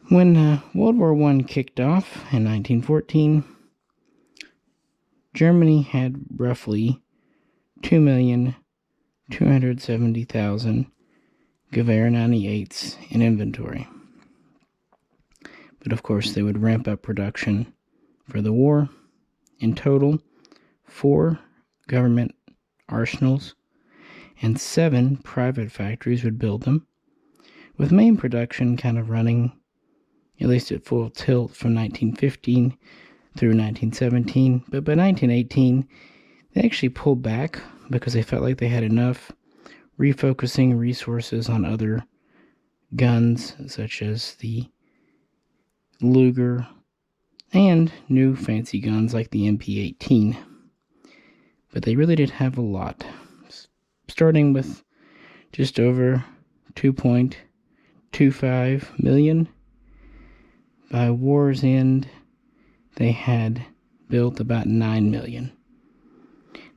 When World War I kicked off in 1914, Germany had roughly 2,270,000 Gewehr 98s in inventory. But of course, they would ramp up production for the war. In total, 4 government arsenals and 7 private factories would build them, with main production kind of running, at least at full tilt, from 1915 through 1917. But by 1918, they actually pulled back because they felt like they had enough, refocusing resources on other guns, such as the Luger and new fancy guns like the MP18. But they really did have a lot, starting with just over 2.25 million. By war's end, they had built about 9 million.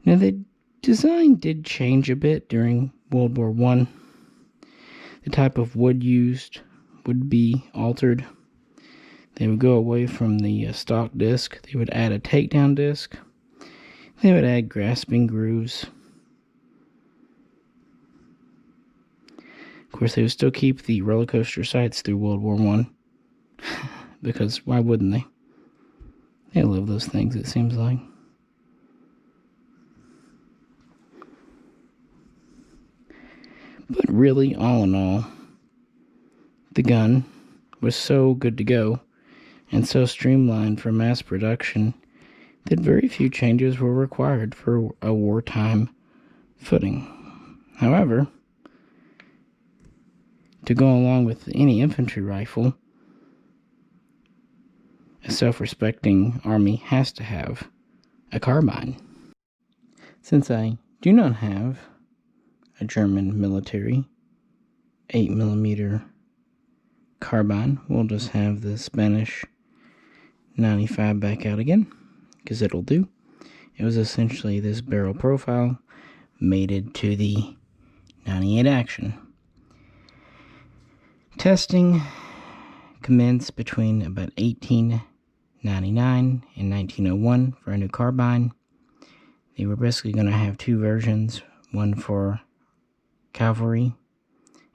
Now, the design did change a bit during World War I. The type of wood used would be altered. They would go away from the stock disc. They would add a takedown disc. They would add grasping grooves. Of course, they would still keep the roller coaster sights through World War I. Because why wouldn't they? They love those things, it seems like. But really, all in all, the gun was so good to go and so streamlined for mass production that very few changes were required for a wartime footing. However, to go along with any infantry rifle, a self-respecting army has to have a carbine. Since I do not have a German military 8mm carbine, we'll just have the Spanish 95 back out again, because it'll do. It was essentially this barrel profile mated to the 98 action. Testing commenced between about 1899 and 1901 for a new carbine. They were basically going to have 2 versions, one for cavalry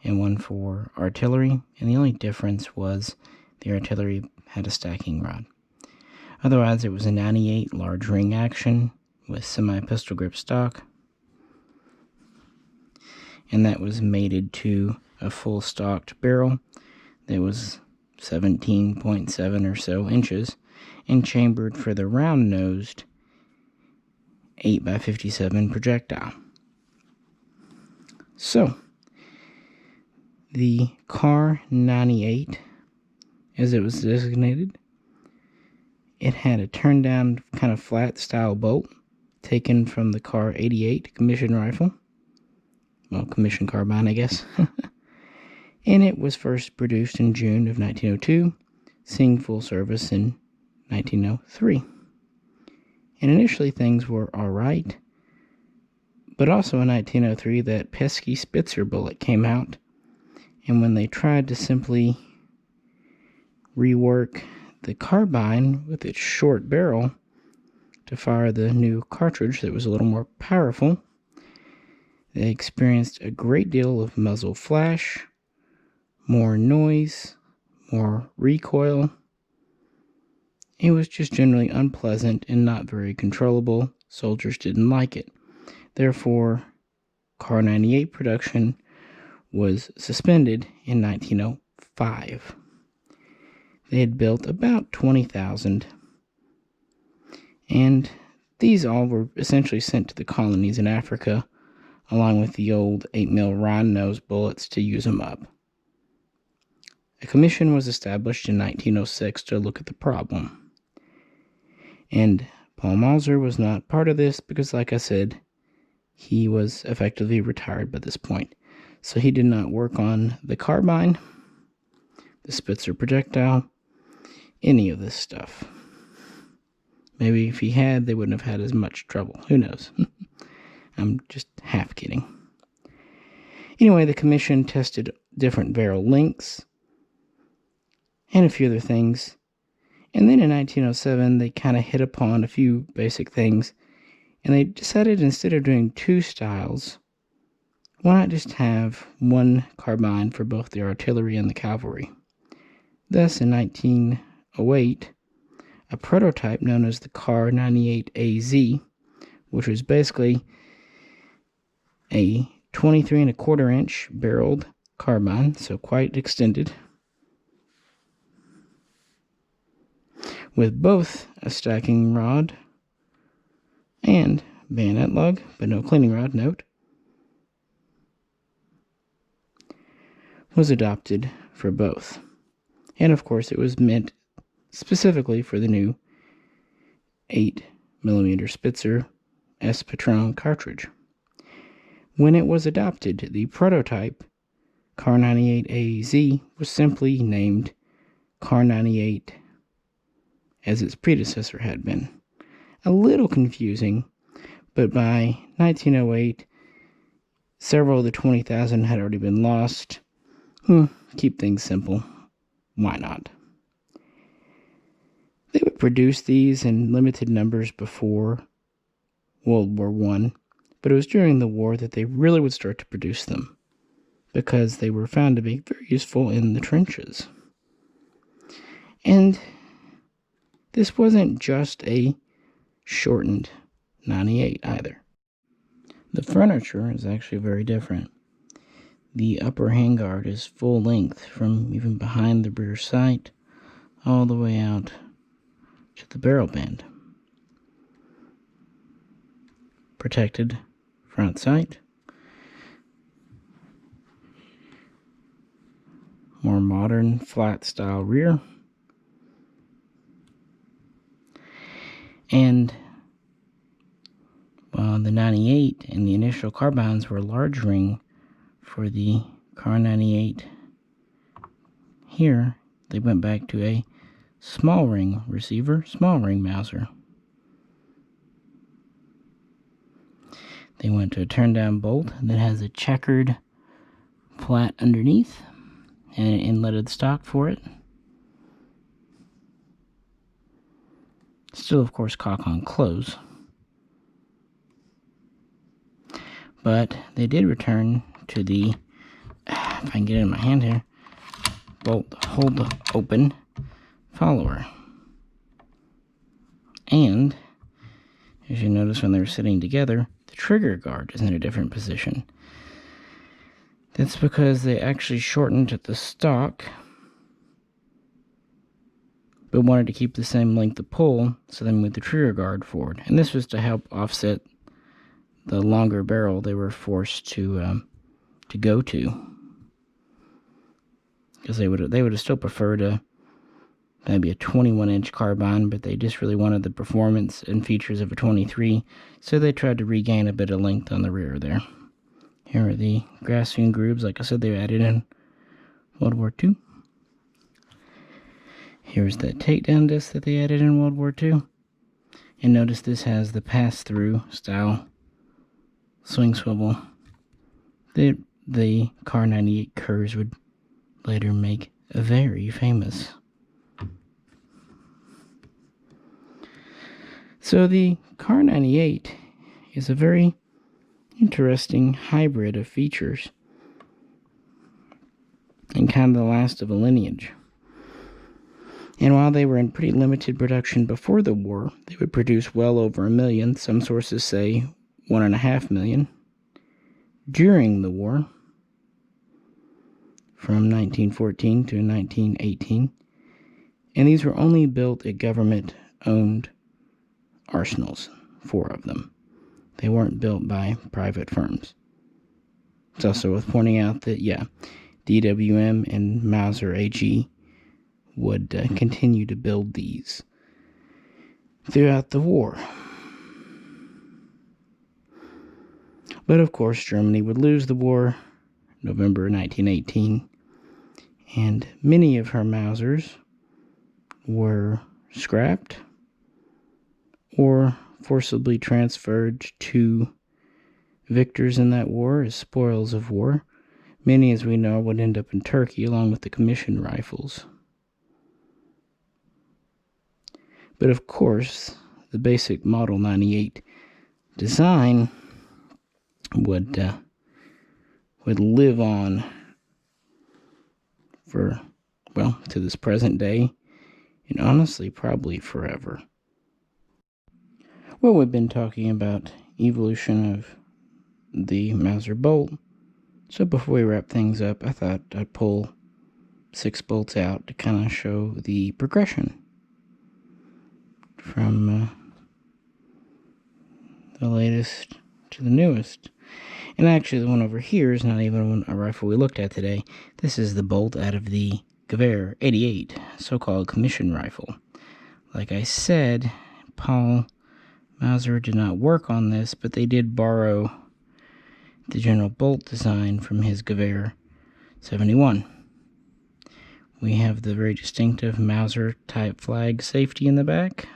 and one for artillery, and the only difference was the artillery had a stacking rod. Otherwise, it was a 98 large ring action with semi-pistol grip stock, and that was mated to a full stocked barrel that was 17.7 or so inches and chambered for the round-nosed 8x57 projectile. So, the Kar.98, as it was designated, it had a turned-down kind of flat style bolt taken from the Kar.88 commission rifle. Well, commission carbine, I guess. And it was first produced in June of 1902, seeing full service in 1903. And initially things were alright, but also in 1903 that pesky Spitzer bullet came out, and when they tried to simply rework the carbine with its short barrel to fire the new cartridge that was a little more powerful, they experienced a great deal of muzzle flash, more noise, more recoil, It was just generally unpleasant and not very controllable. Soldiers didn't like it. Therefore, Kar.98 production was suspended in 1905. They had built about 20,000, and these all were essentially sent to the colonies in Africa, along with the old 8mm round nose bullets to use them up. A commission was established in 1906 to look at the problem. And Paul Mauser was not part of this because, like I said, he was effectively retired by this point. So he did not work on the Carbine, the Spitzer projectile, any of this stuff. Maybe if he had, they wouldn't have had as much trouble. Who knows? I'm just half kidding. Anyway, the commission tested different barrel lengths and a few other things. And then in 1907, they kind of hit upon a few basic things. And they decided instead of doing two styles, why not just have one carbine for both the artillery and the cavalry? Thus, in 1908, a prototype known as the Kar.98 AZ, which was basically a 23¼ inch barreled carbine, so quite extended, with both a stacking rod and bayonet lug, but no cleaning rod, note, was adopted for both. And of course, it was meant specifically for the new 8mm Spitzer S Patron cartridge. When it was adopted, the prototype Kar.98 AZ was simply named Kar.98 as its predecessor had been. A little confusing, but by 1908, several of the 20,000 had already been lost. Keep things simple. Why not? They would produce these in limited numbers before World War I, but it was during the war that they really would start to produce them, because they were found to be very useful in the trenches. And this wasn't just a shortened 98 either. The furniture is actually very different. The upper handguard is full length from even behind the rear sight all the way out to the barrel band. Protected front sight. More modern flat style rear. And while the 98 and the initial carbines were large ring for the Kar.98, here they went back to a small ring receiver, small ring Mauser. They went to a turn down bolt that has a checkered flat underneath and an inletted stock for it. Still, of course, cock on close. But they did return to the, if I can get it in my hand here, bolt hold open follower. And, as you notice when they were sitting together, the trigger guard is in a different position. That's because they actually shortened the stock, but wanted to keep the same length of pull, so they moved the trigger guard forward. And this was to help offset the longer barrel they were forced to go to, because they would have still preferred maybe a 21-inch carbine, but they just really wanted the performance and features of a 23, so they tried to regain a bit of length on the rear there. Here are the grasping grooves. Like I said, they were added in World War II. Here's that takedown disc that they added in World War II. And notice this has the pass-through style swing swivel that the Kar.98 Kurs would later make very famous. So the Kar.98 is a very interesting hybrid of features and kind of the last of a lineage. And while they were in pretty limited production before the war, they would produce well over 1 million, some sources say 1.5 million, during the war, from 1914 to 1918. And these were only built at government-owned arsenals, 4 of them. They weren't built by private firms. It's also worth pointing out that, DWM and Mauser AG would continue to build these throughout the war. But of course, Germany would lose the war, November 1918, and many of her Mausers were scrapped or forcibly transferred to victors in that war as spoils of war. Many, as we know, would end up in Turkey along with the commission rifles. But of course, the basic Model 98 design would live on for, to this present day, and honestly, probably forever. Well, we've been talking about evolution of the Mauser bolt, so before we wrap things up, I thought I'd pull 6 bolts out to kind of show the progression from the latest to the newest. And actually, the one over here is not even a rifle we looked at today. This is the bolt out of the Gew.98, so-called commission rifle. Like I said, Paul Mauser did not work on this, but they did borrow the general bolt design from his Gew.71. We have the very distinctive Mauser type flag safety in the back.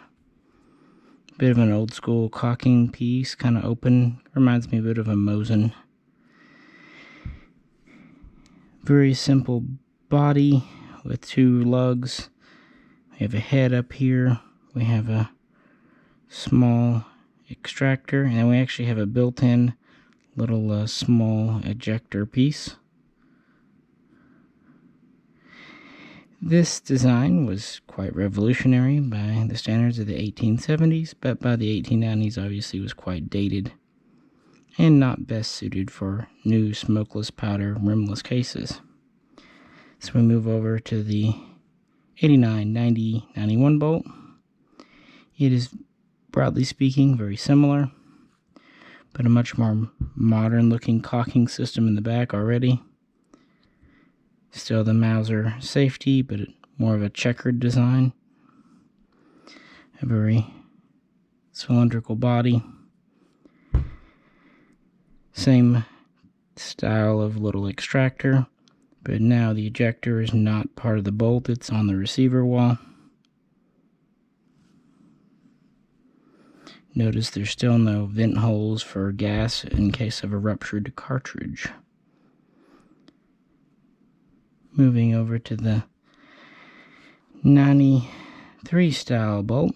Bit of an old school cocking piece, kind of open. Reminds me a bit of a Mosin. Very simple body with 2 lugs. We have a head up here. We have a small extractor, and then we actually have a built-in little small ejector piece. This design was quite revolutionary by the standards of the 1870s, but by the 1890s obviously was quite dated and not best suited for new smokeless powder rimless cases. So we move over to the 89, 90, 91 bolt. It is, broadly speaking, very similar, but a much more modern looking cocking system in the back already. Still the Mauser safety, but more of a checkered design. A very cylindrical body. Same style of little extractor, but now the ejector is not part of the bolt, it's on the receiver wall. Notice there's still no vent holes for gas in case of a ruptured cartridge. Moving over to the 93 style bolt.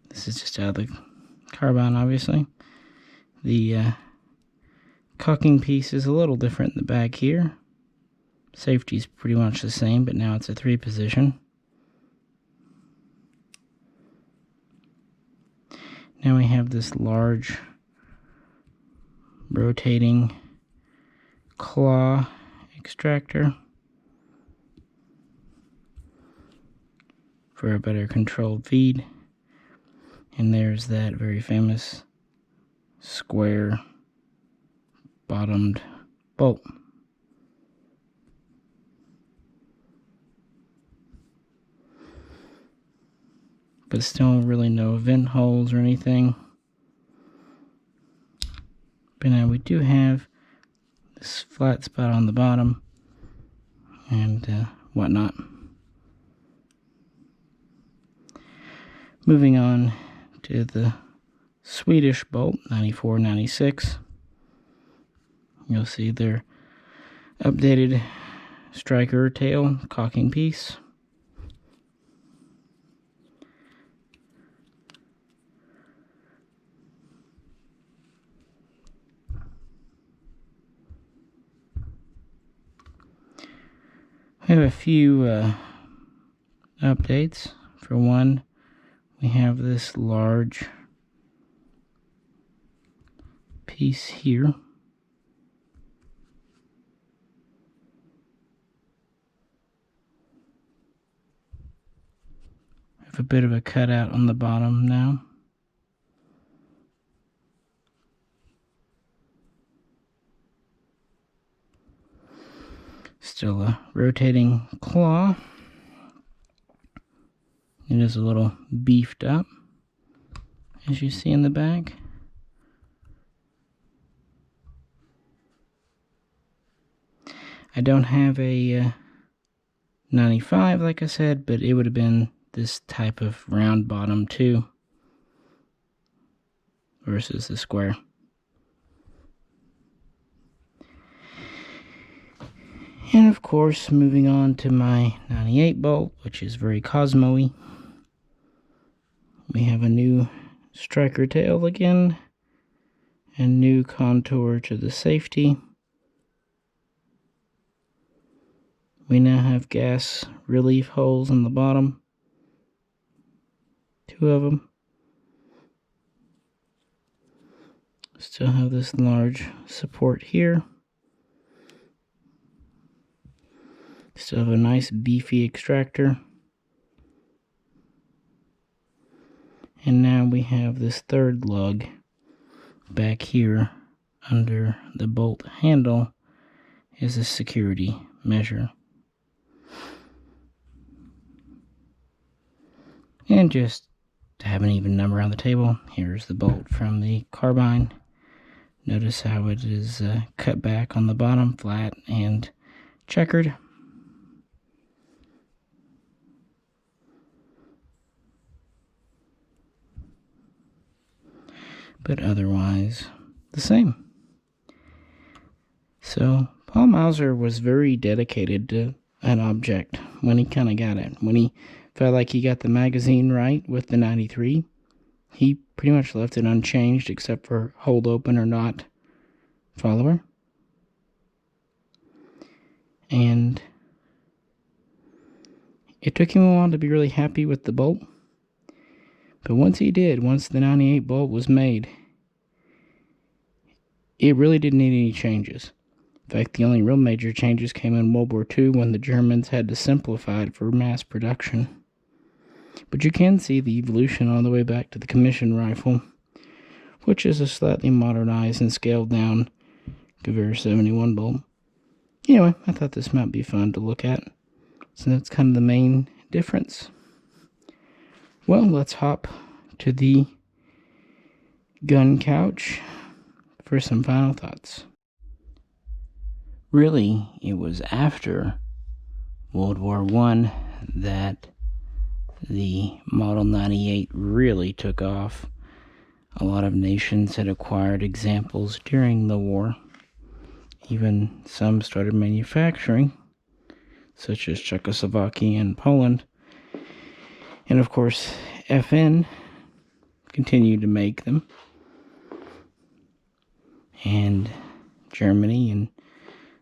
This is just out of the Carbine, obviously. The cocking piece is a little different in the back here. Safety's pretty much the same, but now it's a 3 position. Now we have this large rotating claw extractor for a better controlled feed. And there's that very famous square bottomed bolt. But still really no vent holes or anything. But now we do have this flat spot on the bottom and whatnot. Moving on to the Swedish bolt, 94, 96. You'll see their updated striker tail cocking piece. We have a few updates. For one, we have this large piece here. We have a bit of a cutout on the bottom now. Still a rotating claw. It is a little beefed up, as you see in the back. I don't have a 95, like I said, but it would have been this type of round bottom too, versus the square. And of course, moving on to my 98 bolt, which is very Cosmo-y. We have a new striker tail again, and new contour to the safety. We now have gas relief holes on the bottom, 2 of them. Still have this large support here. Still have a nice beefy extractor. And now we have this third lug back here under the bolt handle as a security measure. And just to have an even number on the table, here's the bolt from the Carbine. Notice how it is cut back on the bottom, flat and checkered. But otherwise the same. So Paul Mauser was very dedicated to an object when he kind of got it. When he felt like he got the magazine right with the 93, he pretty much left it unchanged except for hold open or not follower. And it took him a while to be really happy with the bolt. But once he did, once the 98 bolt was made, it really didn't need any changes. In fact, the only real major changes came in World War II when the Germans had to simplify it for mass production. But you can see the evolution all the way back to the commission rifle, which is a slightly modernized and scaled down Gewehr 71 bolt. Anyway, I thought this might be fun to look at. So that's kind of the main difference. Well, let's hop to the gun couch for some final thoughts. Really, it was after World War I that the Model 98 really took off. A lot of nations had acquired examples during the war. Even some started manufacturing, such as Czechoslovakia and Poland. And of course, FN continued to make them. And Germany and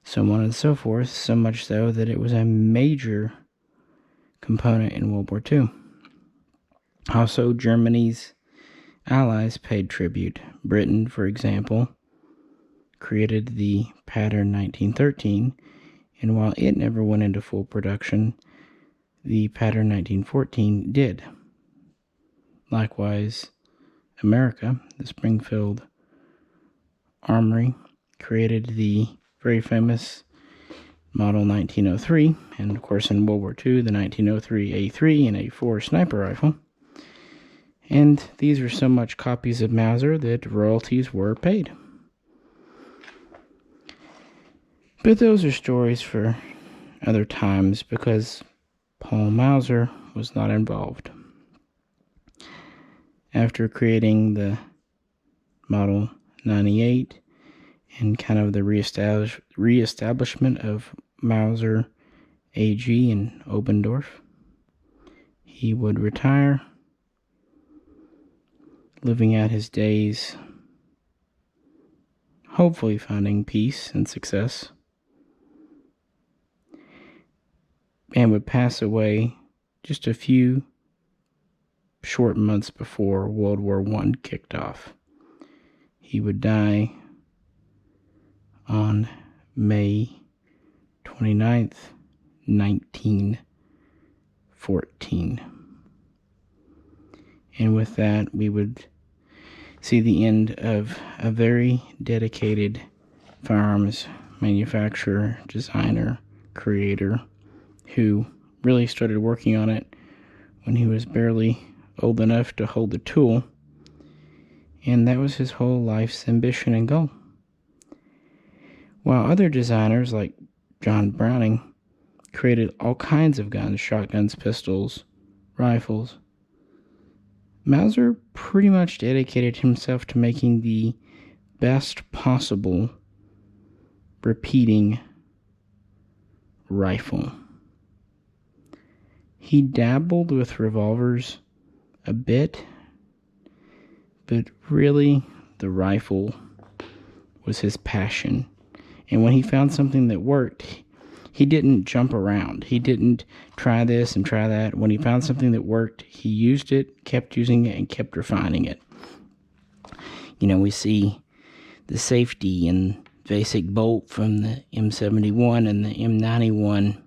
so on and so forth, so much so that it was a major component in World War II. Also, Germany's allies paid tribute. Britain, for example, created the Pattern 1913, and while it never went into full production, the Pattern 1914 did. Likewise, America, the Springfield Armory, created the very famous Model 1903, and of course in World War II, the 1903 A3 and A4 sniper rifle. And these were so much copies of Mauser that royalties were paid. But those are stories for other times, because Paul Mauser was not involved. After creating the Model 98 and kind of the reestablishment of Mauser AG in Opendoorf, he would retire, living out his days, hopefully finding peace and success, and would pass away just a few short months before World War I kicked off. He would die on May 29th, 1914. And with that, we would see the end of a very dedicated firearms manufacturer, designer, creator, who really started working on it when he was barely old enough to hold the tool, and that was his whole life's ambition and goal. While other designers like John Browning created all kinds of guns, shotguns, pistols, rifles, Mauser pretty much dedicated himself to making the best possible repeating rifle. He dabbled with revolvers a bit, but really the rifle was his passion. And when he found something that worked, he didn't jump around. He didn't try this and try that. When he found something that worked, he used it, kept using it, and kept refining it. You know, we see the safety and basic bolt from the M71 and the M91.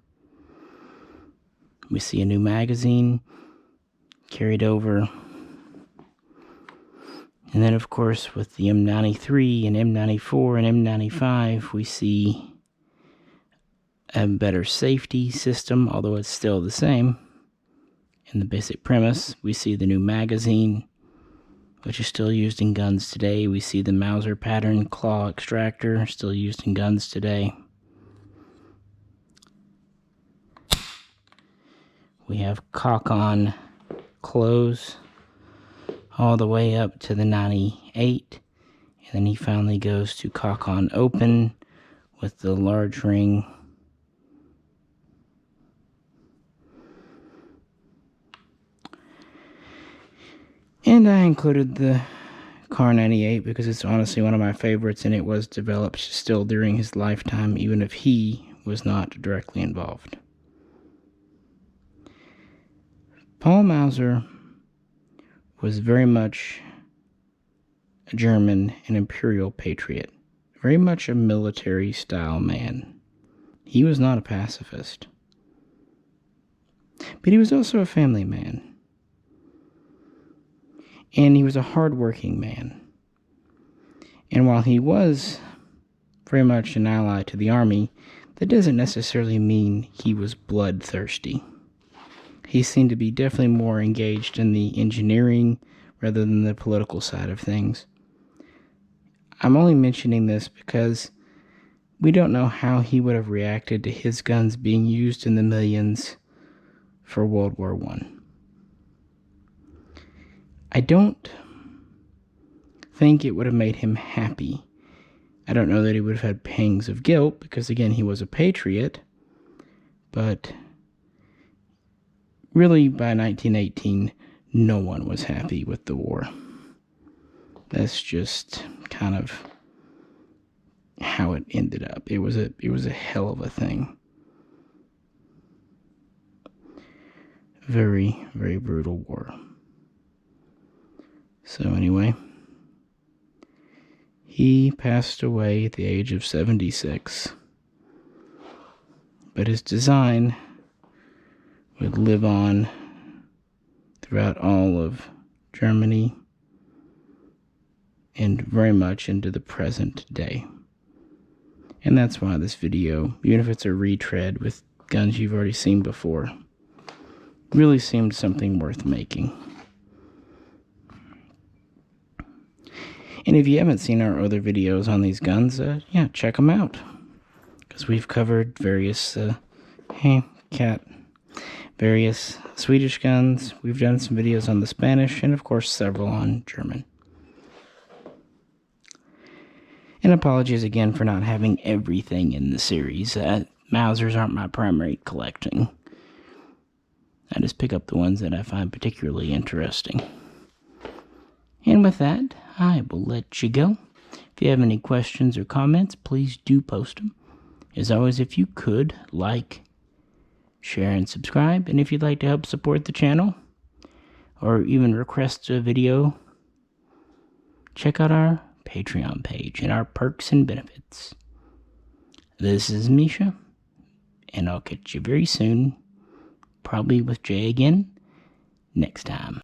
We see a new magazine carried over. And then, of course, with the M93 and M94 and M95, we see a better safety system, although it's still the same. In the basic premise, we see the new magazine, which is still used in guns today. We see the Mauser pattern claw extractor, still used in guns today. We have cock-on close all the way up to the 98, and then he finally goes to cock-on open with the large ring. And I included the Kar.98 because it's honestly one of my favorites, and it was developed still during his lifetime, even if he was not directly involved. Paul Mauser was very much a German and imperial patriot, very much a military-style man. He was not a pacifist, but he was also a family man. And he was a hard-working man. And while he was very much an ally to the army, that doesn't necessarily mean he was bloodthirsty. He seemed to be definitely more engaged in the engineering rather than the political side of things. I'm only mentioning this because we don't know how he would have reacted to his guns being used in the millions for World War I. I don't think it would have made him happy. I don't know that he would have had pangs of guilt, because again, he was a patriot, but really by 1918, no one was happy with the war. That's just kind of how it ended up. It was a hell of a thing. Very, very brutal war. So anyway, he passed away at the age of 76. But his design would live on throughout all of Germany and very much into the present day. And that's why this video, even if it's a retread with guns you've already seen before, really seemed something worth making. And if you haven't seen our other videos on these guns, check them out. Because we've covered various, various Swedish guns. We've done some videos on the Spanish, and of course several on German. And apologies again for not having everything in the series. Mausers aren't my primary collecting. I just pick up the ones that I find particularly interesting. And with that, I will let you go. If you have any questions or comments, please do post them. As always, if you could, like, share, and subscribe. And if you'd like to help support the channel, or even request a video, check out our Patreon page and our perks and benefits. This is Misha, and I'll catch you very soon, probably with Jay again, next time.